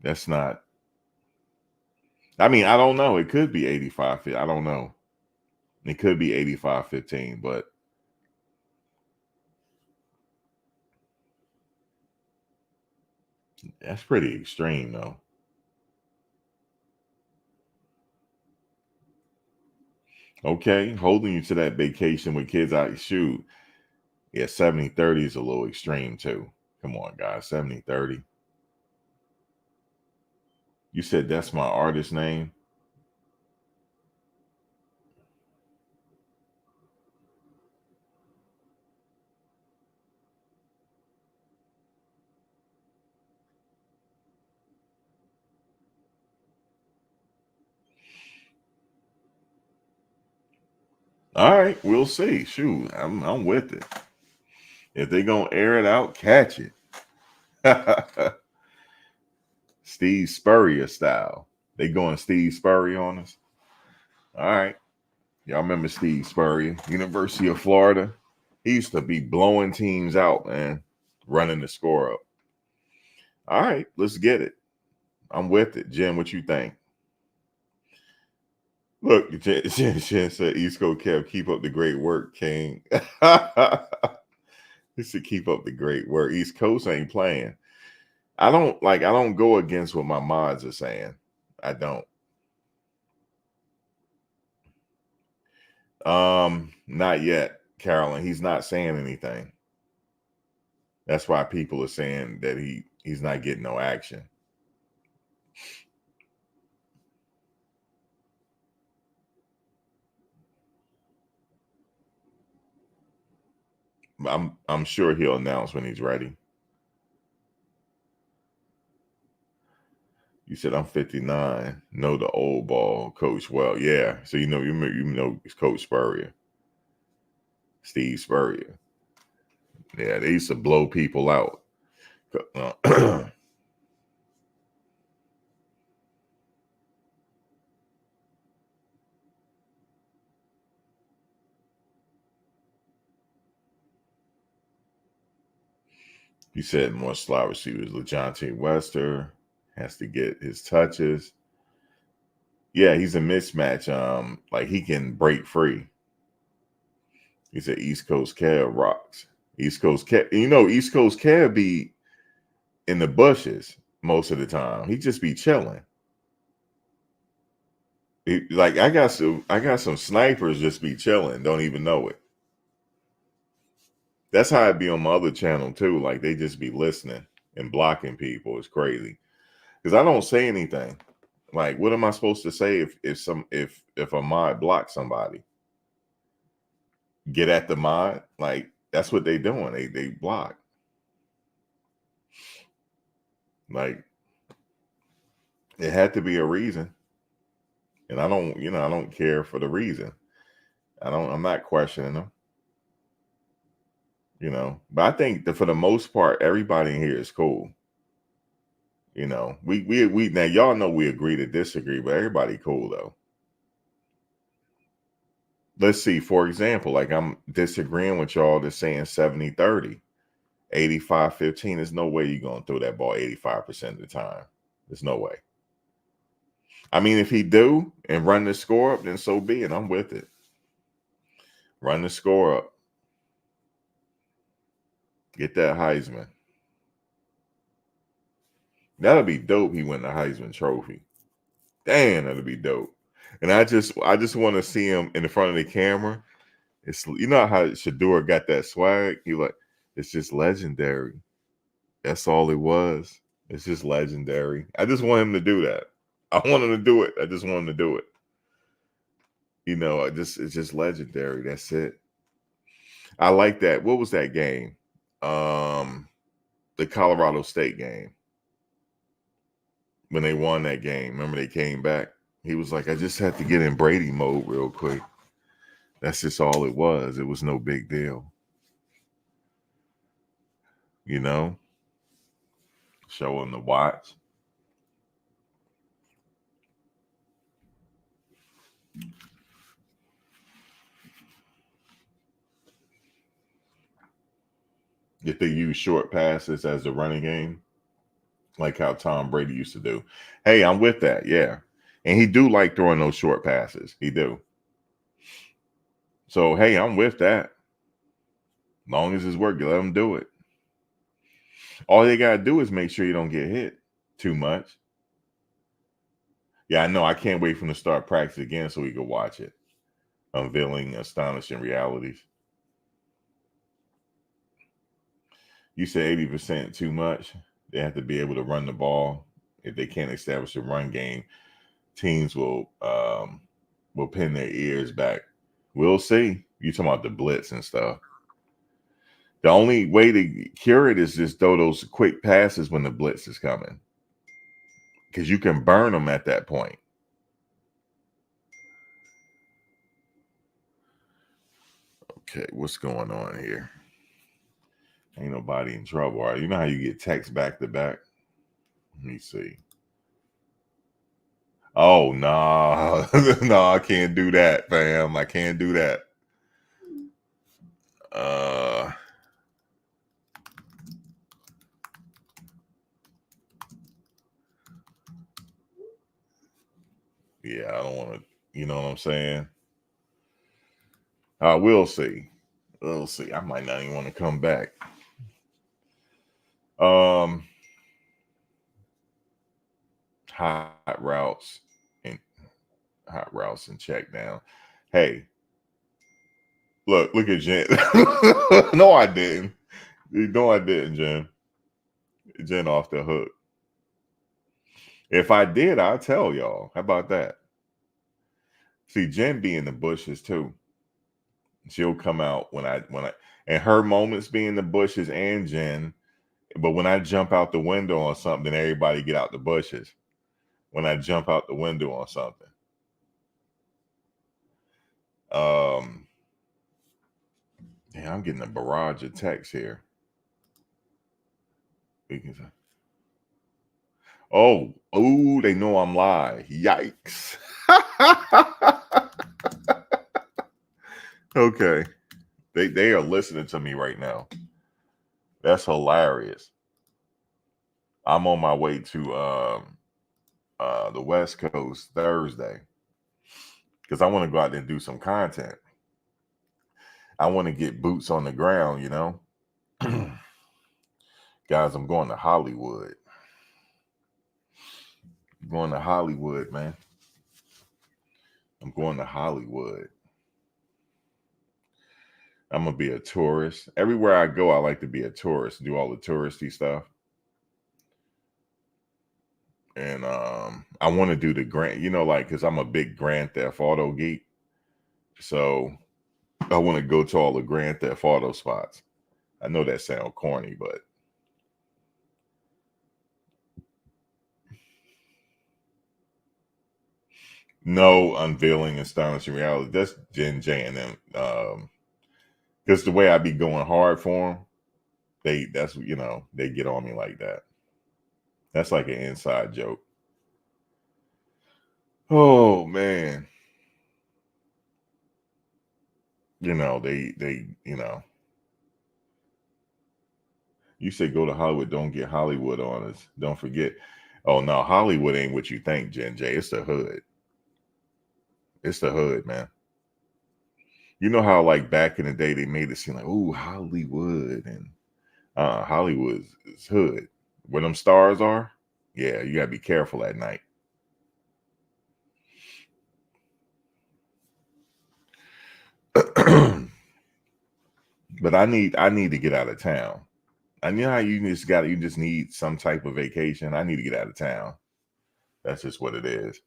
S1: That's not. I mean, I don't know. It could be 85. I don't know. It could be 85-15, but that's pretty extreme, though. Okay, holding you to that vacation with kids out. Shoot, yeah, 70-30 is a little extreme too. Come on, guys, 70-30. You said that's my artist name. All right, we'll see. Shoot, I'm with it. If they gonna air it out, catch it. Steve Spurrier style. They going Steve Spurrier on us. All right. Y'all remember Steve Spurrier, University of Florida? He used to be blowing teams out, man, running the score up. All right, let's get it. I'm with it. Jim, what you think? Look, Jen said East Coast Kev, keep up the great work, King. He said keep up the great work. East Coast ain't playing. I don't go against what my mods are saying. I don't. Not yet, Carolyn. He's not saying anything. That's why people are saying that he's not getting no action. I'm sure he'll announce when he's ready. You said I'm 59. Know the old ball coach well. Yeah. So you know Coach Spurrier. Steve Spurrier. Yeah, they used to blow people out. You said more slot receivers. LeJontay Wester has to get his touches. Yeah, he's a mismatch. Like he can break free. He said East Coast Kev rocks. East Coast Kev, East Coast Kev be in the bushes most of the time. He just be chilling. Like I got some snipers just be chilling, don't even know it. That's how it be on my other channel too. Like they just be listening and blocking people. It's crazy because I don't say anything. Like, what am I supposed to say if a mod blocks somebody? Get at the mod? Like that's what they doing. They block. Like it had to be a reason, and I don't care for the reason. I'm not questioning them. But I think that for the most part, everybody in here is cool. We now y'all know we agree to disagree, but everybody cool though. Let's see, for example, like I'm disagreeing with y'all that's saying 70-30, 85-15. There's no way you're gonna throw that ball 85% of the time. There's no way. I mean, if he do and run the score up, then so be it. I'm with it. Run the score up. Get that Heisman. That'll be dope. He win the Heisman Trophy. Damn, that'll be dope. And I just want to see him in the front of the camera. It's how Shador got that swag. It's just legendary. That's all it was. It's just legendary. I just want him to do that. I want him to do it. I just want him to do it. It's just legendary. That's it. I like that. What was that game? The Colorado State game. When they won that game, remember they came back. He was like, I just had to get in Brady mode real quick. That's just all it was. It was no big deal. Show him the watch. If they use short passes as a running game, like how Tom Brady used to do. Hey, I'm with that. Yeah. And he do like throwing those short passes. He do. So, hey, I'm with that. Long as it's working, let him do it. All they got to do is make sure you don't get hit too much. Yeah, I know. I can't wait for him to start practice again so we can watch it. Unveiling astonishing realities. You said 80% too much. They have to be able to run the ball. If they can't establish a run game, teams will pin their ears back. We'll see. You talking about the blitz and stuff. The only way to cure it is just throw those quick passes when the blitz is coming, because you can burn them at that point. Okay, what's going on here? Ain't nobody in trouble. All right? You know how you get text back to back? Let me see. Oh, no. No, I can't do that, fam. I can't do that. Yeah, I don't want to, you know what I'm saying? We'll see. We'll see. I might not even want to come back. Hot routes and check down. Hey, look at Jen. No, I didn't. No, I didn't, Jen. Jen off the hook. If I did, I'll tell y'all. How about that? See, Jen be in the bushes too. She'll come out when I and her moments be in the bushes and Jen. But when I jump out the window on something, everybody get out the bushes. When I jump out the window on something. Yeah, I'm getting a barrage of texts here. Oh, they know I'm live. Yikes. Okay. They are listening to me right now. That's hilarious. I'm on my way to the West Coast Thursday because I want to go out there and do some content. I want to get boots on the ground, you know. Guys, I'm going to Hollywood. I'm going to Hollywood, man. I'm going to Hollywood. I'm going to be a tourist. Everywhere I go, I like to be a tourist, do all the touristy stuff. And I want to do the Grand, you know, like, because I'm a big Grand Theft Auto geek. So I want to go to all the Grand Theft Auto spots. I know that sounds corny, but no unveiling astonishing reality. That's Jen J and them. Because the way I be going hard for them, that's you know, they get on me like that. That's like an inside joke. Oh man. You know, they you know. You say go to Hollywood, don't get Hollywood on us. Don't forget. Oh no, Hollywood ain't what you think, Jen J. It's the hood. It's the hood, man. You know how like back in the day they made it seem like, ooh, Hollywood and Hollywood is hood. Where them stars are, yeah, you gotta be careful at night. But I need to get out of town. I know how you just need some type of vacation. I need to get out of town. That's just what it is.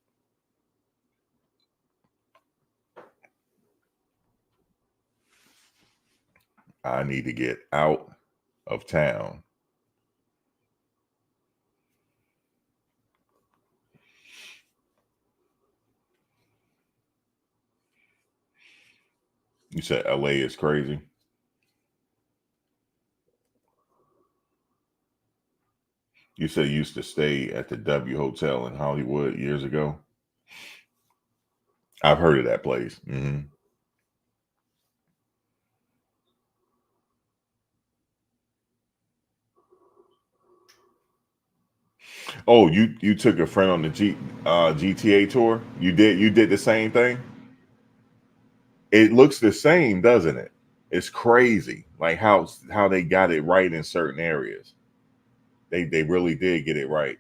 S1: I need to get out of town. You said LA is crazy. You said you used to stay at the W Hotel in Hollywood years ago. I've heard of that place. Mm-hmm. Oh, you took a friend on the GTA tour? You did the same thing? It looks the same, doesn't it? It's crazy. Like how they got it right in certain areas. They really did get it right.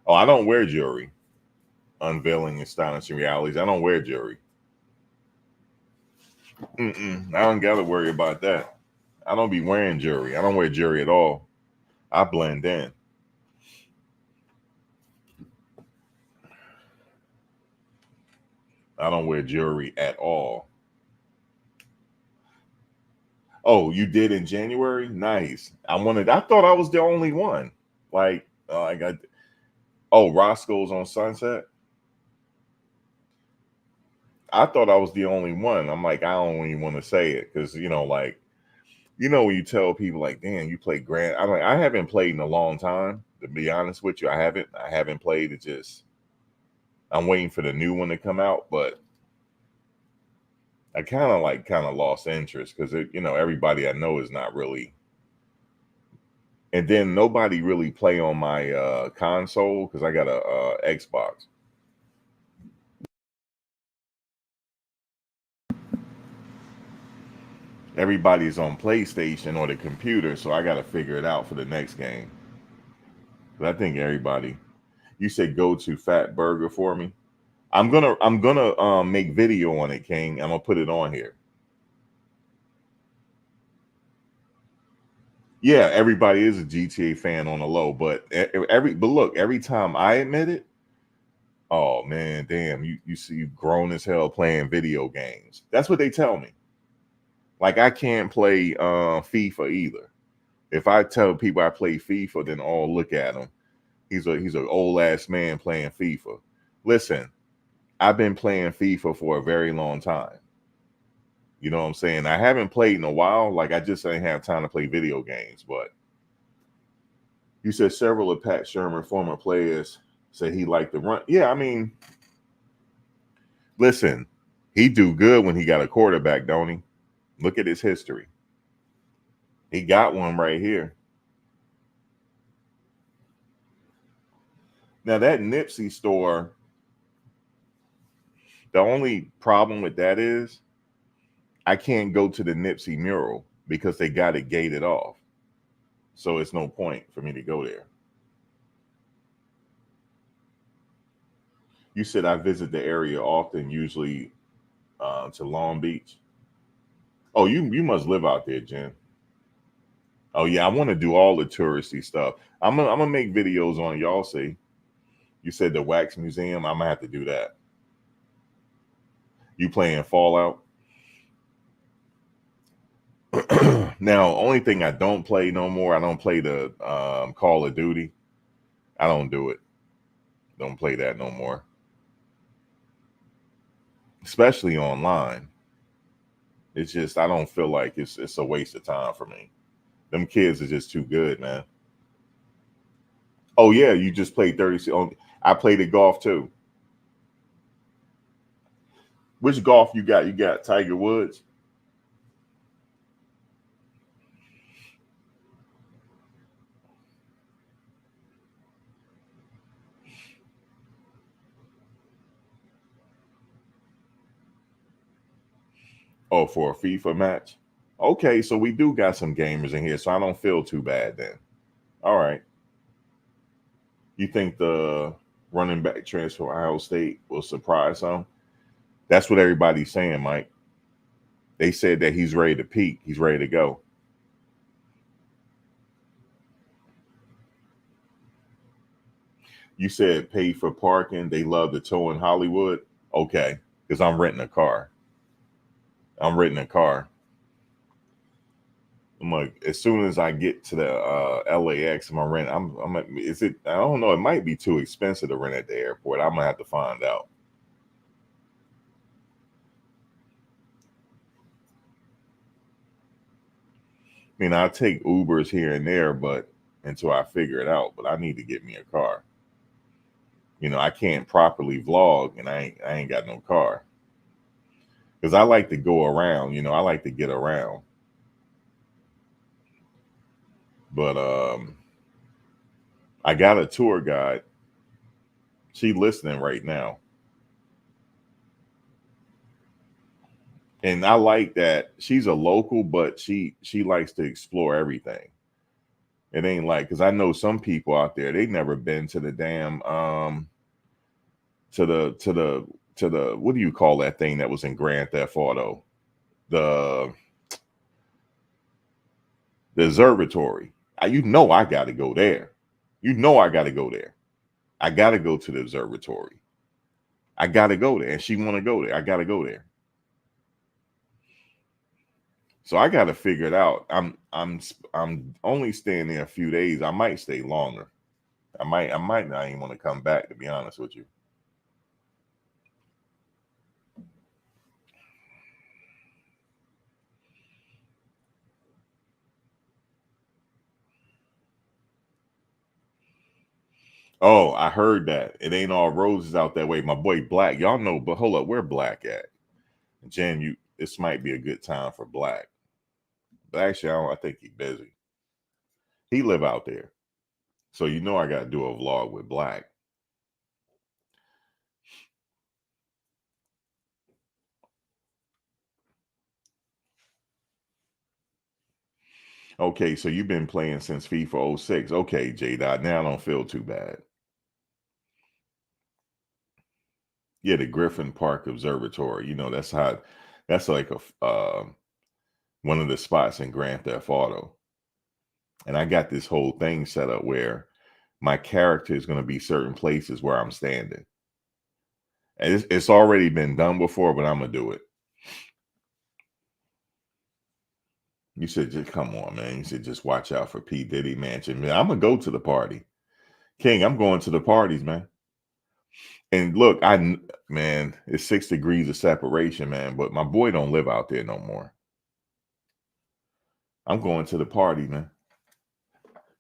S1: Oh, I don't wear jewelry. Unveiling astonishing realities. I don't wear jewelry. I don't gotta worry about that. I don't be wearing jewelry. I don't wear jewelry at all. I blend in. I don't wear jewelry at all. Oh, you did in January? Nice. I thought I was the only one. Like, I got, oh, Roscoe's on Sunset. I thought I was the only one. I'm like, I don't even want to say it because, like, when you tell people like, damn, you play Grand, I'm like, I haven't played in a long time. To be honest with you, I haven't played. It just, I'm waiting for the new one to come out, but I kind of lost interest because everybody I know is not really, and then nobody really play on my console because I got a Xbox. Everybody's on PlayStation or the computer, so I got to figure it out for the next game. But I think everybody. You said go to Fat Burger for me. I'm gonna make video on it, King. I'm gonna put it on here. Yeah, everybody is a GTA fan on the low, but look, every time I admit it, oh man, damn, you see you've grown as hell playing video games. That's what they tell me. Like I can't play FIFA either. If I tell people I play FIFA, then all look at him. He's an old ass man playing FIFA. Listen, I've been playing FIFA for a very long time. You know what I'm saying? I haven't played in a while. Like I just ain't have time to play video games. But you said several of Pat Shermer former players say he liked the run. Yeah, I mean, listen, he do good when he got a quarterback, don't he? Look at his history. He got one right here. Now that Nipsey store, the only problem with that is I can't go to the Nipsey mural because they got it gated off. So it's no point for me to go there. You said I visit the area often, usually to Long Beach. Oh, you must live out there, Jen. Oh yeah, I want to do all the touristy stuff. I'm gonna make videos on y'all see. You said the Wax Museum. I'm gonna have to do that. You playing Fallout? Now, only thing I don't play no more, I don't play the Call of Duty. I don't do it. Don't play that no more. Especially online. It's just I don't feel like it's a waste of time for me. Them kids are just too good, man. Oh yeah, you just played 30. I played at golf too. Which golf you got? You got Tiger Woods? Oh, for a FIFA match? Okay, so we do got some gamers in here, so I don't feel too bad then. All right. You think the running back transfer from Ohio State will surprise some? That's what everybody's saying, Mike. They said that he's ready to peak. He's ready to go. You said pay for parking. They love the tow in Hollywood. Okay, because I'm renting a car. I'm renting a car. I'm like, as soon as I get to the LAX, I'm gonna rent. Is it? I don't know. It might be too expensive to rent at the airport. I'm gonna have to find out. I mean, I'll take Ubers here and there, but until I figure it out. But I need to get me a car. I can't properly vlog, and I ain't got no car because I like to go around. I like to get around. But I got a tour guide. She listening right now. And I like that she's a local, but she likes to explore everything. It ain't like because I know some people out there, they never been to the damn to the what do you call that thing that was in Grand Theft Auto? The observatory. I gotta go there. I gotta go to the observatory. I gotta go there, and she want to go there. I gotta go there. So I gotta figure it out. I'm only staying there a few days. I might stay longer. I might not even want to come back, to be honest with you. Oh, I heard that. It ain't all roses out that way. My boy Black. Y'all know, but hold up, where Black at? Jen, this might be a good time for Black. But actually, I think he's busy. He live out there. So you know I gotta do a vlog with Black. Okay, so you've been playing since FIFA 06. Okay, J Dot. Now I don't feel too bad. Yeah, the Griffin Park Observatory. You know, that's like one of the spots in Grand Theft Auto. And I got this whole thing set up where my character is going to be certain places where I'm standing. And it's already been done before, but I'm gonna do it. You said, just come on, man. You said, just watch out for P. Diddy Mansion. Man, I'm gonna go to the party. King, I'm going to the parties, man. And look, man, it's 6 degrees of separation, man. But my boy don't live out there no more. I'm going to the party, man.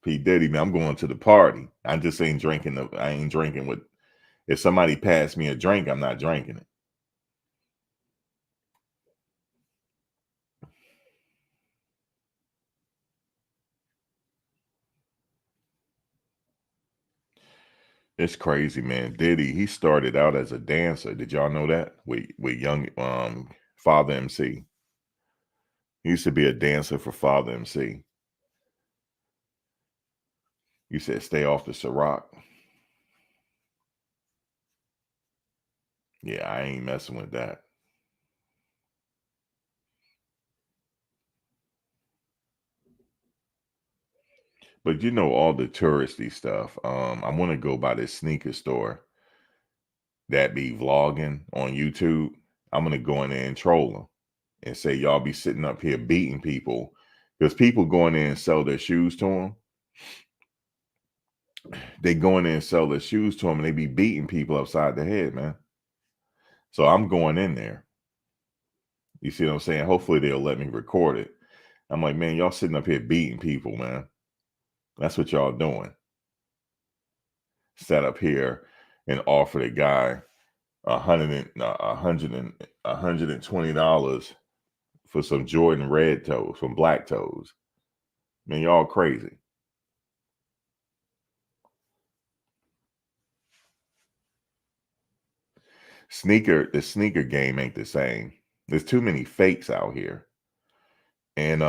S1: P. Diddy, man, I'm going to the party. I just ain't drinking. I ain't drinking with. If somebody passed me a drink, I'm not drinking it. It's crazy, man. Diddy, he started out as a dancer. Did y'all know that? With young Father MC. He used to be a dancer for Father MC. You said stay off the Ciroc. Yeah, I ain't messing with that. But you know all the touristy stuff. I want to go by this sneaker store that be vlogging on YouTube. I'm gonna go in there and troll them and say y'all be sitting up here beating people because people go in there and sell their shoes to them. They go in there and sell their shoes to them, and they be beating people upside the head, man. So I'm going in there. You see what I'm saying? Hopefully they'll let me record it. I'm like, man, y'all sitting up here beating people, man. That's what y'all doing. Sat up here and offered a guy $120 for some Jordan red toes, some black toes. Man, y'all crazy. The sneaker game ain't the same. There's too many fakes out here. And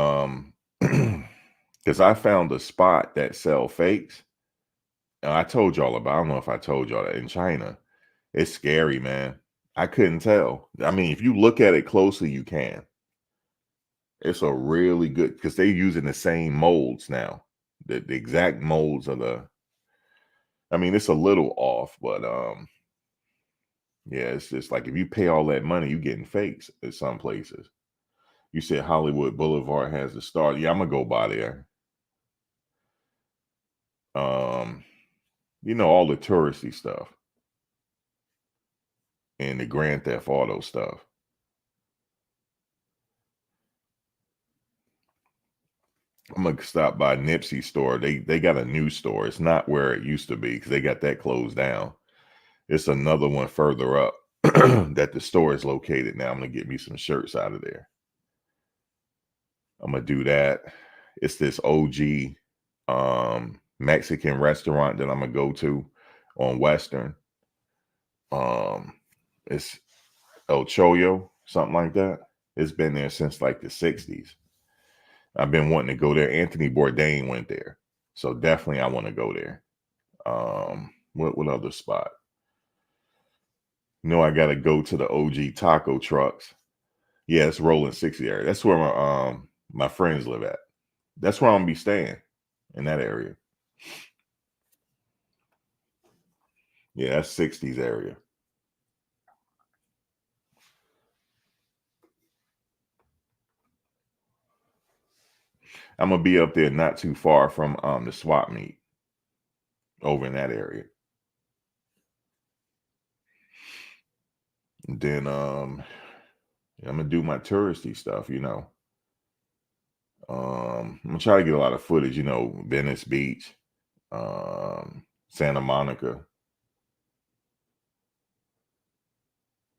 S1: because I found a spot that sell fakes. And I told y'all about, I don't know if I told y'all that in China. It's scary, man. I couldn't tell. I mean, if you look at it closely, you can. It's a really good because they're using the same molds now. The exact molds of the. I mean, it's a little off, but yeah, it's just like if you pay all that money, you getting fakes at some places. You said Hollywood Boulevard has the start. Yeah, I'm gonna go by there. Um, you know, all the touristy stuff and the Grand Theft Auto stuff. I'm gonna stop by Nipsey store. They got a new store. It's not where it used to be because they got that closed down. It's another one further up that the store is located now. I'm gonna get me some shirts out of there. I'm gonna do that. It's this OG Mexican restaurant that I'm gonna go to on Western. Um, it's El Chollo, something like that. It's been there since like the 60s. I've been wanting to go there. Anthony Bourdain went there. So definitely I want to go there. What other spot? No, I gotta go to the OG taco trucks. Yeah, it's Rolling 60 area. That's where my friends live at. That's where I'm gonna be staying in that area. Yeah, that's 60s area. I'm gonna be up there not too far from the swap meet over in that area. And then I'm gonna do my touristy stuff, you know. I'm gonna try to get a lot of footage, you know, Venice Beach, Santa Monica.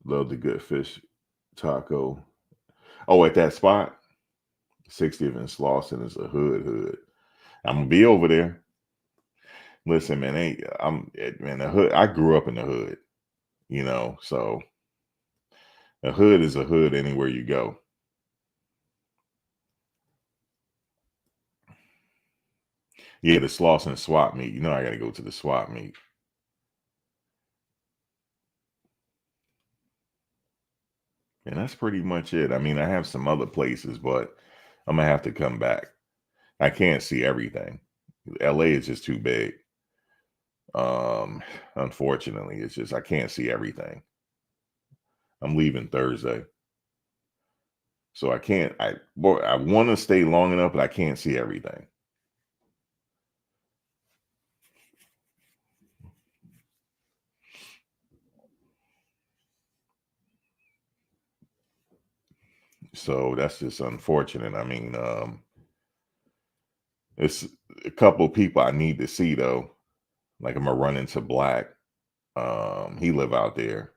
S1: Love the good fish taco. Oh, at that spot, 60th and Slauson is a hood. I'm gonna be over there. Listen, man, man, the hood. I grew up in the hood, you know, so a hood is a hood anywhere you go. Yeah, the Slauson swap meet. You know, I got to go to the swap meet. And that's pretty much it. I mean, I have some other places, but I'm gonna have to come back. I can't see everything. LA is just too big. Unfortunately, it's just I can't see everything. I'm leaving Thursday. So I can't I want to stay long enough, but I can't see everything. So that's just unfortunate. I mean, it's a couple of people I need to see though. Like I'm gonna run into Black. He live out there.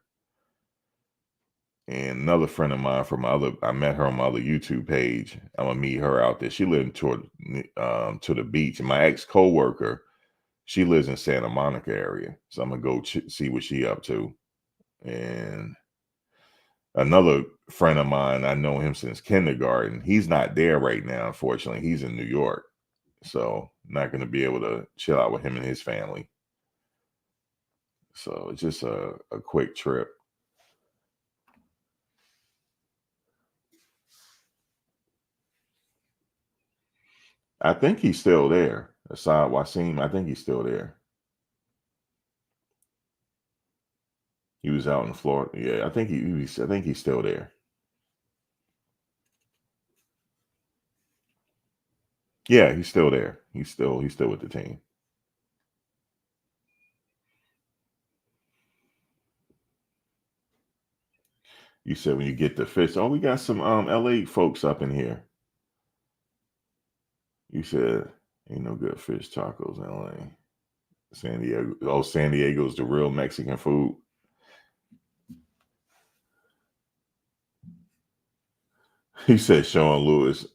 S1: And another friend of mine from my other, I met her on my other YouTube page. I'm gonna meet her out there. She lived toward to the beach. And my ex coworker, she lives in Santa Monica area, so I'm gonna go see what she up to. And another friend of mine, I know him since kindergarten. He's not there right now, unfortunately. He's in New York, so not gonna be able to chill out with him and his family. So it's just a quick trip. I think he's still there. Asad Wasim, I think he's still there. He was out in Florida. Yeah, I think I think he's still there. Yeah, he's still there. He's still with the team. You said when you get the fish, oh, we got some LA folks up in here. You said ain't no good fish tacos in LA. San Diego. Oh, San Diego's the real Mexican food. He said Sean Lewis.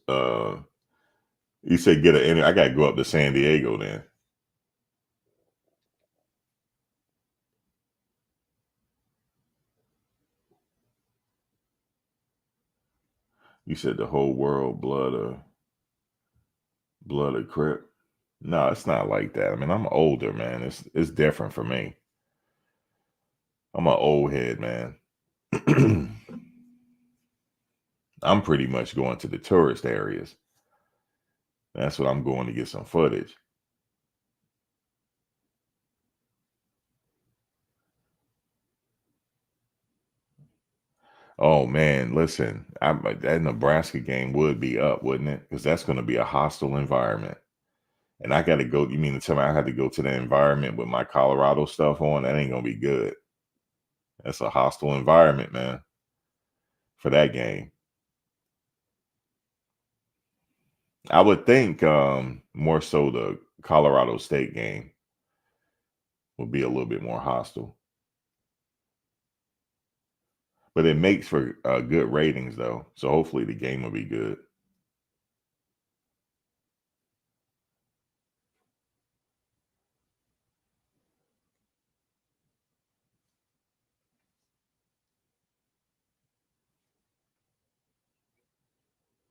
S1: He said get a. I gotta go up to San Diego then. You said the whole world blood of Crip. No, it's not like that. I mean, I'm older, man. It's different for me. I'm an old head, man. I'm pretty much going to the tourist areas. That's what I'm going to get some footage. Oh man, listen, that Nebraska game would be up, wouldn't it? Because that's going to be a hostile environment. And I got to go. You mean to tell me I had to go to the environment with my Colorado stuff on? That ain't gonna be good. That's a hostile environment, man, for that game. I would think more so the Colorado State game would be a little bit more hostile, but it makes for good ratings though. So hopefully the game will be good.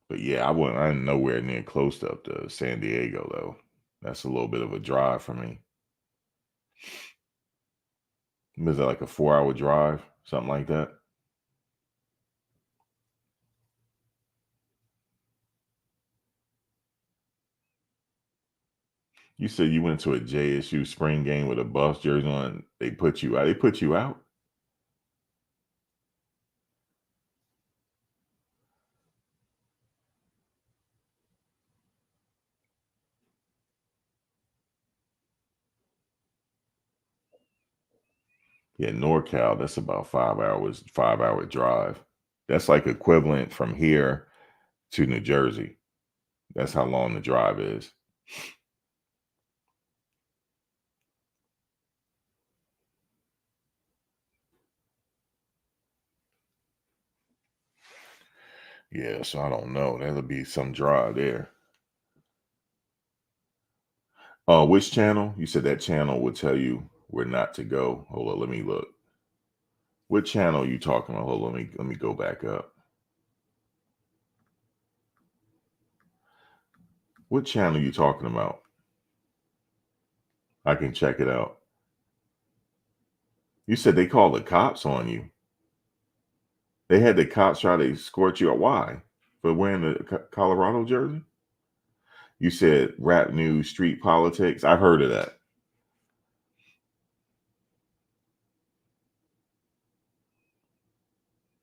S1: But yeah, I'm nowhere near close up to San Diego though. That's a little bit of a drive for me. Is that like a 4 hour drive? Something like that? You said you went to a JSU spring game with a Buffs jersey on. They put you out. They put you out? Yeah, NorCal, that's about 5 hours, 5 hour drive. That's like equivalent from here to New Jersey. That's how long the drive is. Yeah, so I don't know. That'll be some drive there. Which channel? You said that channel would tell you where not to go. Hold on, let me look. What channel are you talking about? Hold on, let me go back up. What channel are you talking about? I can check it out. You said they called the cops on you. They had the cops try to escort you out. Why? For wearing the Colorado jersey? You said rap news, street politics. I've heard of that.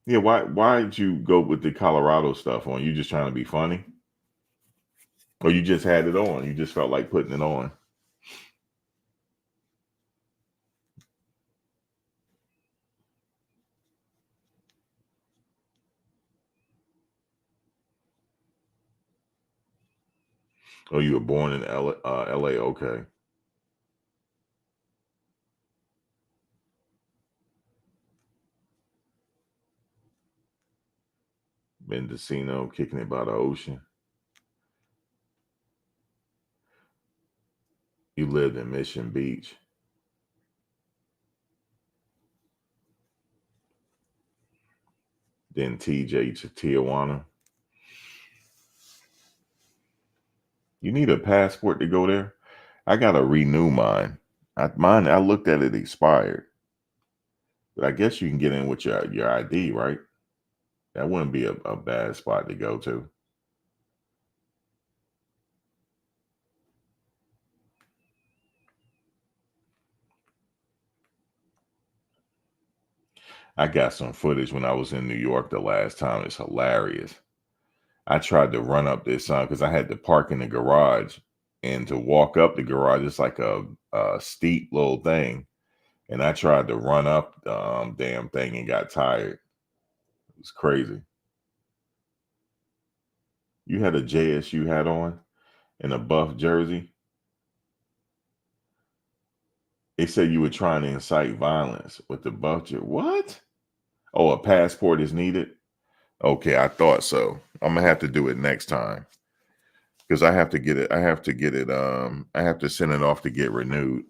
S1: Yeah, why did you go with the Colorado stuff on? You just trying to be funny? Or you just had it on? You just felt like putting it on? Oh, you were born in LA. Okay. Mendocino, kicking it by the ocean. You lived in Mission Beach. Then TJ to Tijuana. You need a passport to go there? I gotta renew mine. I looked at it expired, but I guess you can get in with your ID, right? That wouldn't be a bad spot to go to. I got some footage when I was in New York the last time. It's hilarious. I tried to run up this because I had to park in the garage, and to walk up the garage, it's like a steep little thing. And I tried to run up the damn thing and got tired. It was crazy. You had a JSU hat on and a buff jersey. They said you were trying to incite violence with the buff jersey. What? Oh, a passport is needed? Okay, I thought so. I'm gonna have to do it next time because I have to get it. I have to get it. I have to send it off to get renewed.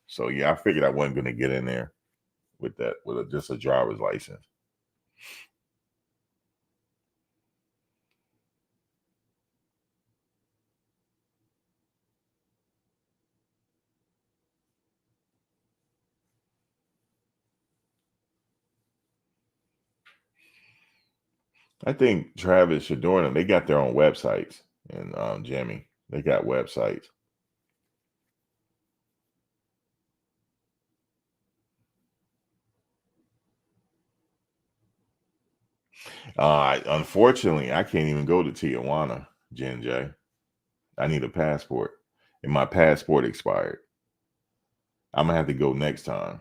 S1: So yeah, I figured I wasn't gonna get in there with that with just a driver's license. I think Travis Shadorn, they got their own websites, and Jimmy, they got websites. Unfortunately, I can't even go to Tijuana, Jen J. I need a passport, and my passport expired. I'm gonna have to go next time.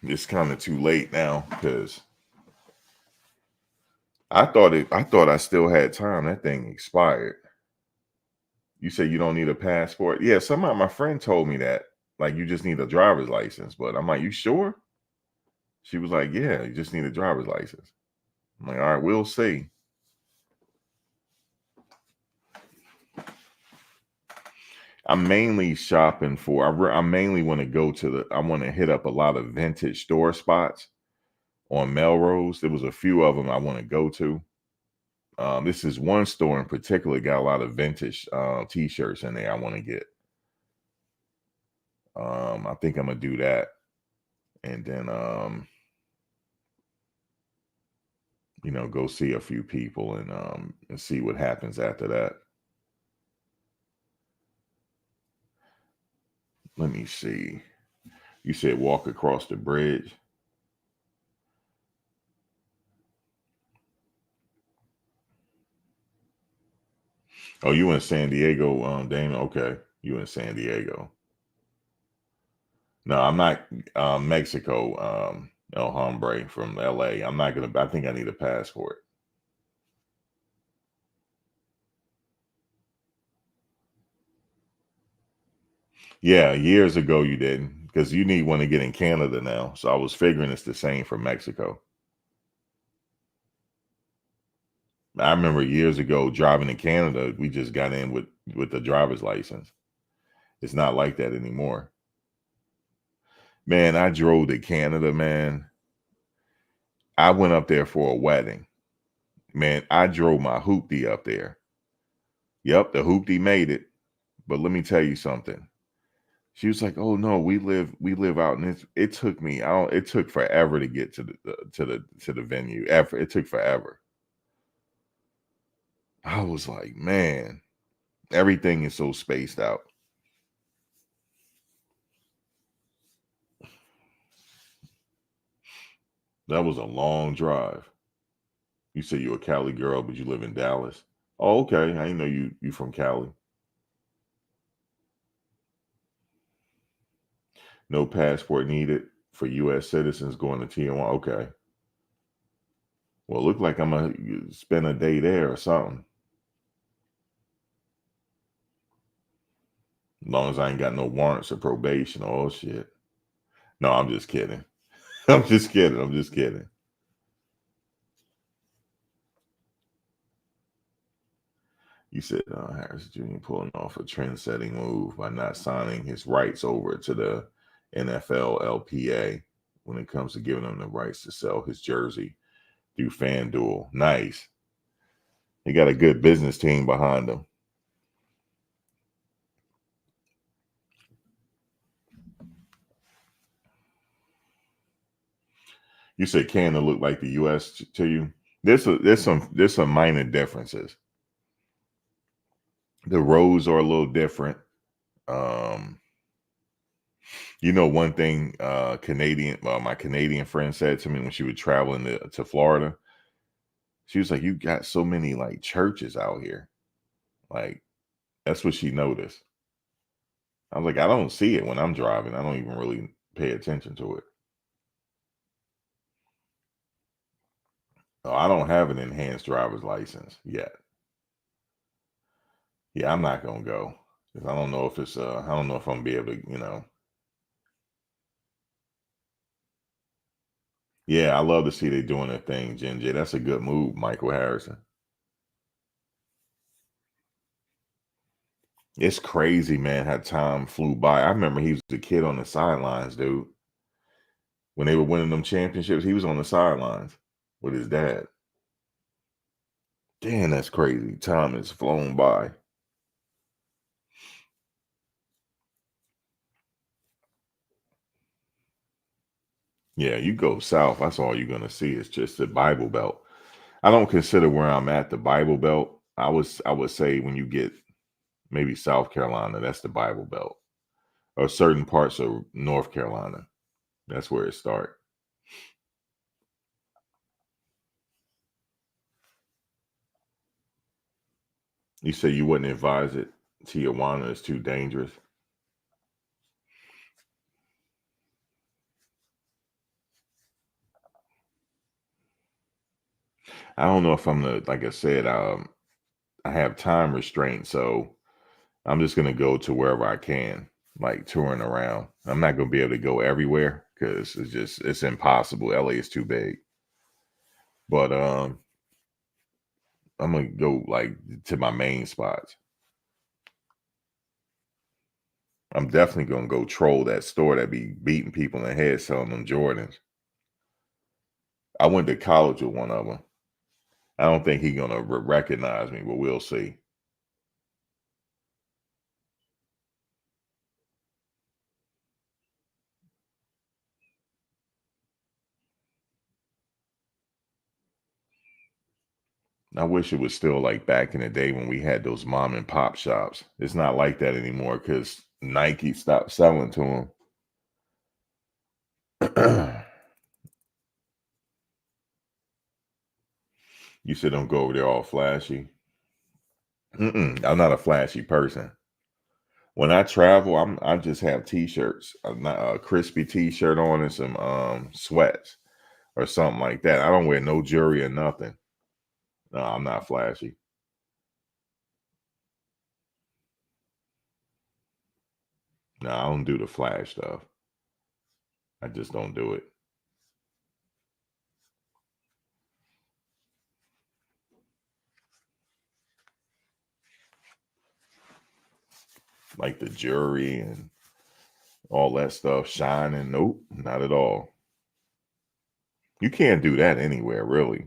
S1: It's kind of too late now because I thought I still had time. That thing expired. You say you don't need a passport? Yeah, my friend told me that. Like you just need a driver's license. But I'm like, you sure? She was like, yeah, you just need a driver's license. I'm like, all right, we'll see. I'm mainly shopping for. I mainly want to go to the. I want to hit up a lot of vintage store spots on Melrose. There was a few of them I want to go to. This is one store in particular got a lot of vintage T-shirts in there. I want to get. I think I'm gonna do that, and then go see a few people and see what happens after that. Let me see. You said walk across the bridge. Oh, you in San Diego, Damon? Okay, you in San Diego. No, I'm not. Mexico, El Hombre from LA. I'm not gonna. I think I need a passport. Yeah, years ago you didn't, because you need one to get in Canada now. So I was figuring it's the same for Mexico. I remember years ago driving in Canada, we just got in with the driver's license. It's not like that anymore. Man, I drove to Canada, man. I went up there for a wedding. Man, I drove my hoopty up there. Yep, the hoopty made it. But let me tell you something. She was like, "Oh no, we live out," and it took me. I don't. It took forever to get to the venue. Ever, it took forever. I was like, man, everything is so spaced out. That was a long drive. You say you're a Cali girl, but you live in Dallas. Oh, okay. I didn't know you from Cali. No passport needed for U.S. citizens going to Tijuana. Okay. Well, look like I'm gonna spend a day there or something. As long as I ain't got no warrants or probation. Oh shit. No, I'm just kidding. I'm just kidding. I'm just kidding. You said Harris Jr. pulling off a trend-setting move by not signing his rights over to the NFLPA when it comes to giving him the rights to sell his jersey through FanDuel. Nice. He got a good business team behind him. You said Canada look like the U.S. to you. There's some minor differences. The roads are a little different. Um, one thing my Canadian friend said to me when she was traveling to Florida, she was like, "You got so many like churches out here." Like that's what she noticed. I was like, "I don't see it when I'm driving. I don't even really pay attention to it." Oh, I don't have an enhanced driver's license yet. Yeah, I'm not gonna go because I don't know if it's I don't know if I'm gonna be able to. Yeah, I love to see they doing their thing, Jen J. That's a good move, Michael Harrison. It's crazy, man, how time flew by. I remember he was a kid on the sidelines, dude. When they were winning them championships, he was on the sidelines with his dad. Damn, that's crazy. Time has flown by. Yeah, you go south, that's all you're gonna see is just the Bible Belt. I don't consider where I'm at the Bible Belt. I would say when you get maybe South Carolina, that's the Bible Belt. Or certain parts of North Carolina. That's where it starts. You say you wouldn't advise it. Tijuana is too dangerous. I don't know if I'm the like I said, I have time restraints, so I'm just gonna go to wherever I can, like touring around. I'm not gonna be able to go everywhere because it's impossible. LA is too big. But I'm gonna go like to my main spots. I'm definitely gonna go troll that store that be beating people in the head selling them Jordans. I went to college with one of them. I don't think he gonna recognize me, but we'll see. I wish it was still like back in the day when we had those mom and pop shops. It's not like that anymore because Nike stopped selling to them. You said don't go over there all flashy. I'm not a flashy person. When I travel, I just have t-shirts, a crispy t-shirt on and some sweats or something like that. I don't wear no jewelry or nothing. No, I'm not flashy. No, I don't do the flash stuff. I just don't do it. Like the jewelry and all that stuff shining. Nope, not at all. You can't do that anywhere, really.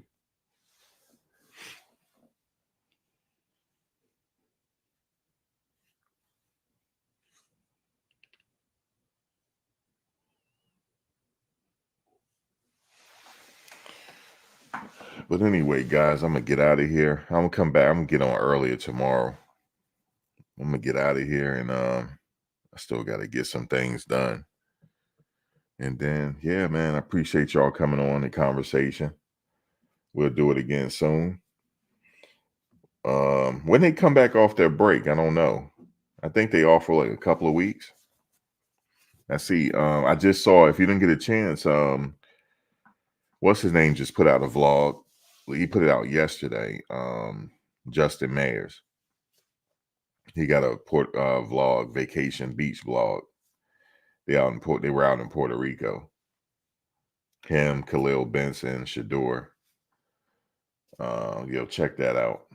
S1: But anyway, guys, I'm gonna get out of here. I'm gonna come back. I'm gonna get on earlier tomorrow. I'm gonna get out of here, and I still got to get some things done. And then, yeah, man, I appreciate y'all coming on the conversation. We'll do it again soon. When they come back off their break, I don't know. I think they off for like a couple of weeks. I see. I just saw. If you didn't get a chance, what's his name? Just put out a vlog. He put it out yesterday. Justin Mayers. He got a vlog, vacation beach vlog. They were out in Puerto Rico. Him, Khalil Benson, Shador. Check that out.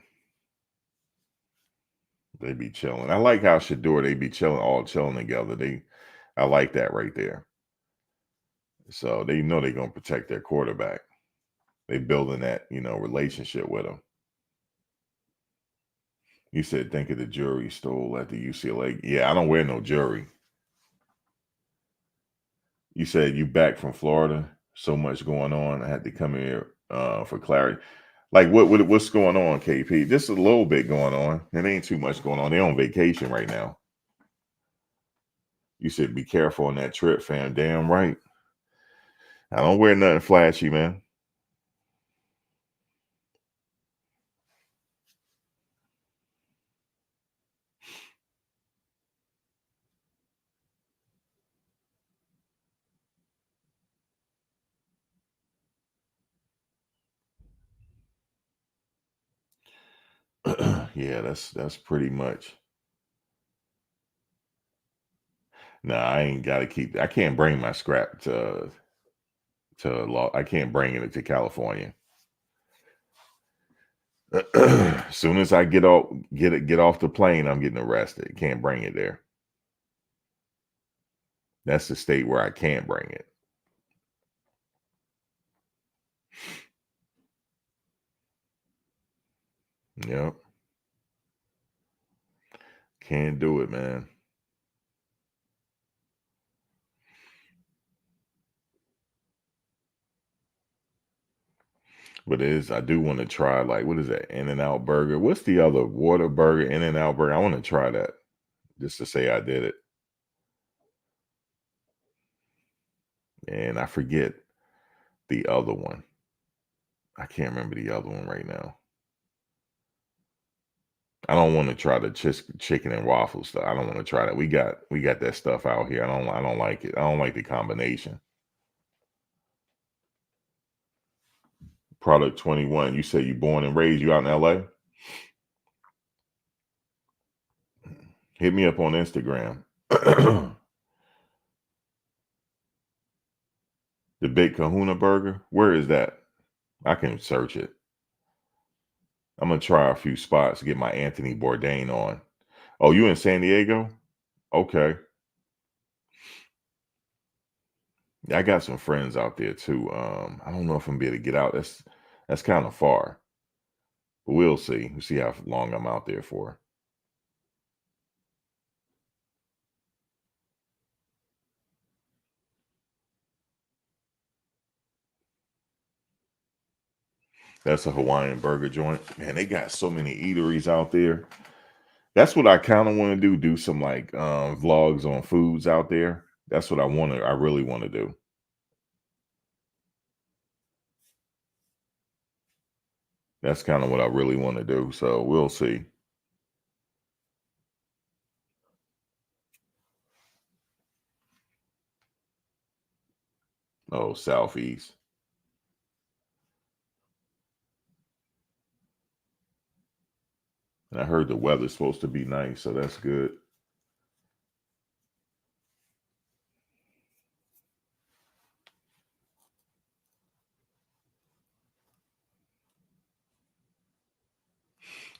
S1: They be chilling. I like how Shador, they be chilling, all chilling together. I like that right there. So they know they're gonna protect their quarterback. They building that, relationship with him. You said think of the jewelry stole at the UCLA. Yeah, I don't wear no jewelry. You said you back from Florida. So much going on. I had to come here for clarity. Like what's going on, KP? Just a little bit going on. It ain't too much going on. They're on vacation right now. You said be careful on that trip, fam. Damn right. I don't wear nothing flashy, man. Yeah, that's pretty much. Nah, I ain't gotta keep I can't bring my scrap to law. I can't bring it to California. As soon as I get off the plane, I'm getting arrested. Can't bring it there. That's the state where I can't bring it. Yep. Can't do it, man. But I do want to try, like, what is that? In and Out Burger. What's the other water burger? In and Out Burger. I want to try that just to say I did it. And I forget the other one. I can't remember the other one right now. I don't want to try the chicken and waffle stuff. I don't want to try that. We got that stuff out here. I don't like it. I don't like the combination. Product 21. You say you born and raised. You out in LA? Hit me up on Instagram. The Big Kahuna Burger. Where is that? I can search it. I'm gonna try a few spots to get my Anthony Bourdain on. Oh, you in San Diego? Okay. Yeah, I got some friends out there too. I don't know if I'm gonna be able to get out. That's kind of far. But we'll see. We'll see how long I'm out there for. That's a Hawaiian burger joint. Man, they got so many eateries out there. That's what I kind of want to do. Do some like vlogs on foods out there. That's what I really want to do. That's kind of what I really want to do. So we'll see. Oh, southeast. And I heard the weather's supposed to be nice, so that's good.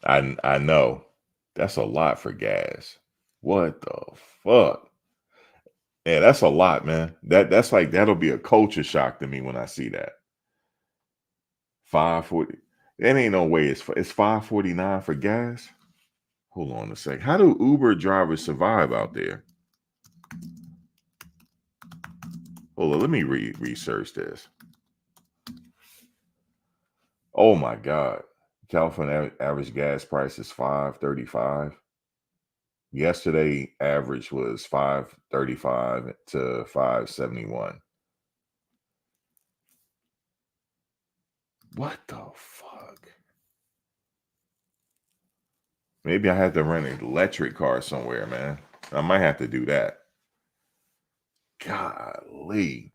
S1: I know. That's a lot for gas. What the fuck? Yeah, that's a lot, man. That's like that'll be a culture shock to me when I see that. 540. That ain't no way it's 549 for gas. Hold on a sec. How do Uber drivers survive out there? Hold on, let me research this. Oh my God. California average gas price is 535. Yesterday average was 535 to 571. What the fuck? Maybe I had to rent an electric car somewhere, man. I might have to do that. Golly.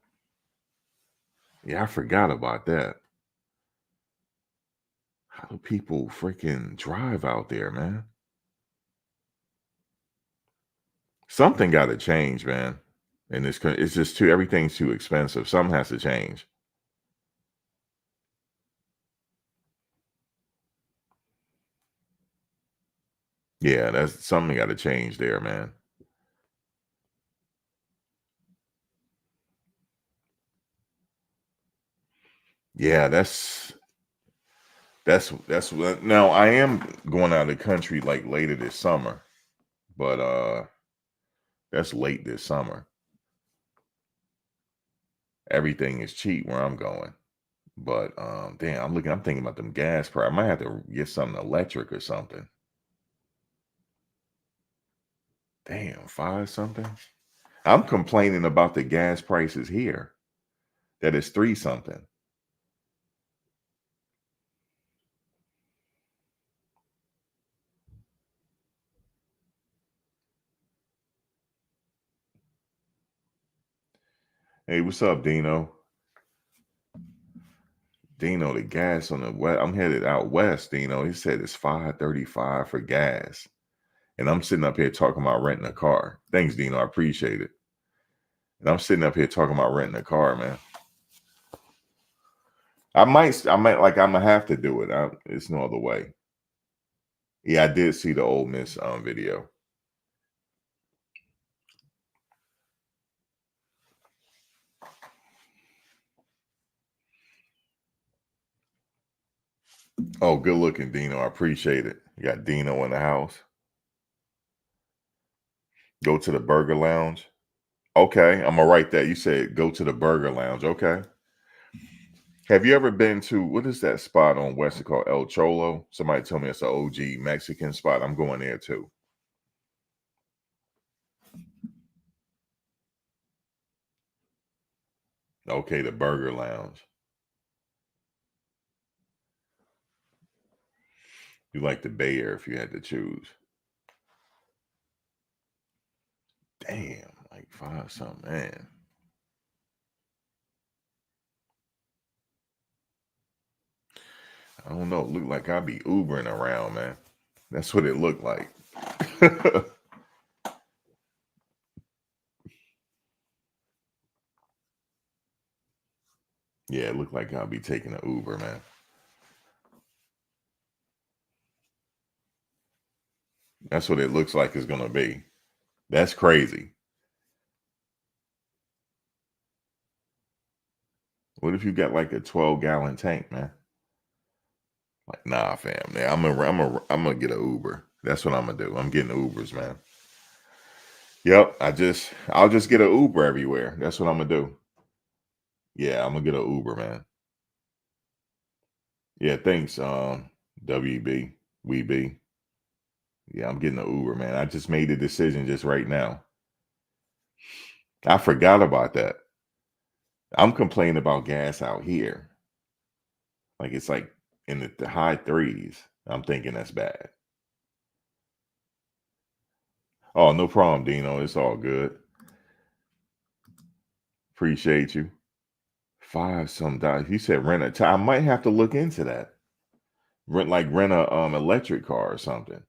S1: Yeah, I forgot about that. How do people freaking drive out there, man? Something got to change, man. And it's just too everything's too expensive. Something has to change. Yeah, that's something got to change there, man. Yeah, that's what now I am going out of the country like later this summer, but that's late this summer. Everything is cheap where I'm going. But damn, I'm thinking about them gas price. I might have to get something electric or something. Damn, five something. I'm complaining about the gas prices here. That is three something. Hey, what's up, Dino? Dino, the gas on the west. I'm headed out west, Dino. He said it's 535 for gas. And I'm sitting up here talking about renting a car. Thanks, Dino. I appreciate it. And I'm sitting up here talking about renting a car, man. I'm gonna have to do it. It's no other way. Yeah, I did see the Ole Miss video. Oh, good looking, Dino. I appreciate it. You got Dino in the house. Go to the Burger Lounge. Okay, I'm gonna write that. You said go to the Burger Lounge. Okay. Have you ever been to what is that spot on Western called El Cholo? Somebody told me it's an OG Mexican spot. I'm going there too. Okay, the Burger Lounge. You like the Bay Area if you had to choose. Damn, like five something, man. I don't know. It looked like I'd be Ubering around, man. That's what it looked like. Yeah, it looked like I'll be taking an Uber, man. That's what it looks like it's gonna be. That's crazy. What if you got like a 12-gallon tank, man? Like, nah, fam. Yeah, I'm gonna get an Uber. That's what I'm gonna do. I'm getting Ubers, man. Yep. I'll just get an Uber everywhere. That's what I'm gonna do. Yeah, I'm gonna get an Uber, man. Yeah, thanks, WB, WeB. Yeah, I'm getting an Uber, man. I just made the decision just right now. I forgot about that. I'm complaining about gas out here. Like it's like in the high threes. I'm thinking that's bad. Oh, no problem, Dino. It's all good. Appreciate you. Five some dollars. He said rent a I might have to look into that. Rent a electric car or something.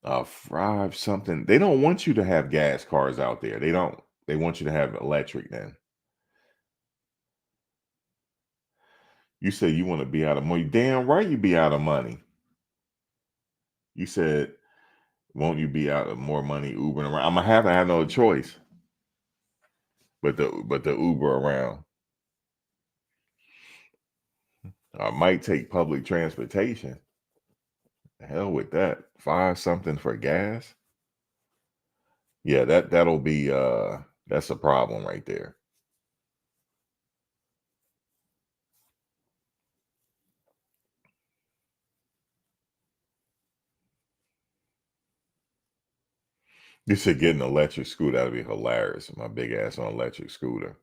S1: Five something. They don't want you to have gas cars out there. They don't. They want you to have electric then. You say you want to be out of money. Damn right you be out of money. You said, won't you be out of more money Ubering around? I'm gonna have to have no choice. But the Uber around. I might take public transportation. Hell with that. Five something for gas. Yeah, that'll be that's a problem right there. You should get an electric scooter. That'd be hilarious. My big ass on electric scooter.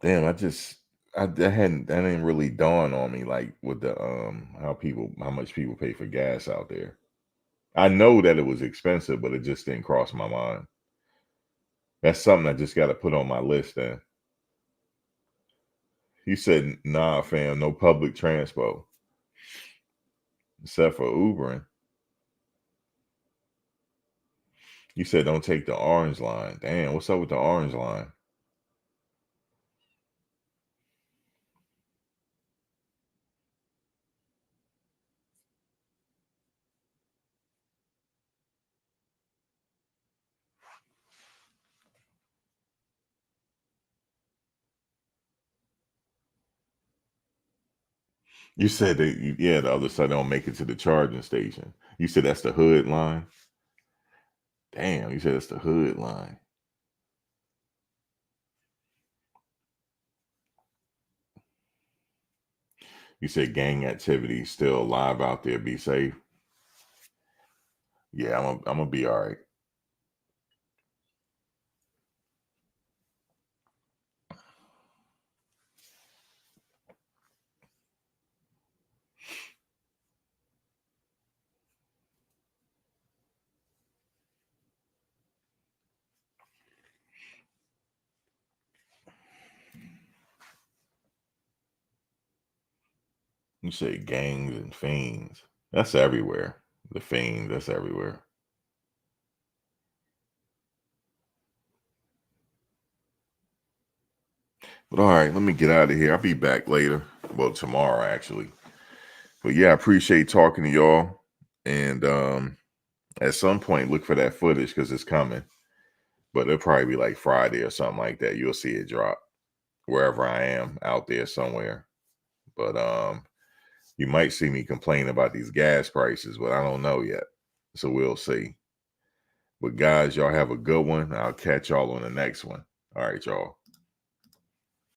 S1: Damn, that didn't really dawn on me like with the how much people pay for gas out there. I know that it was expensive, but it just didn't cross my mind. That's something I just got to put on my list then. He said, nah, fam, no public transport except for Ubering. You said don't take the orange line. Damn, what's up with the orange line? You said that, yeah, the other side don't make it to the charging station. You said that's the hood line. Damn, you said that's the hood line. You said gang activity still alive out there. Be safe. Yeah, I'm gonna be all right. You say gangs and fiends. That's everywhere. The fiends, that's everywhere. But all right, let me get out of here. I'll be back later. Well, tomorrow actually. But yeah, I appreciate talking to y'all. And at some point, look for that footage because it's coming. But it'll probably be like Friday or something like that. You'll see it drop wherever I am out there somewhere. But you might see me complain about these gas prices, but I don't know yet. So we'll see. But guys, y'all have a good one. I'll catch y'all on the next one. All right, y'all.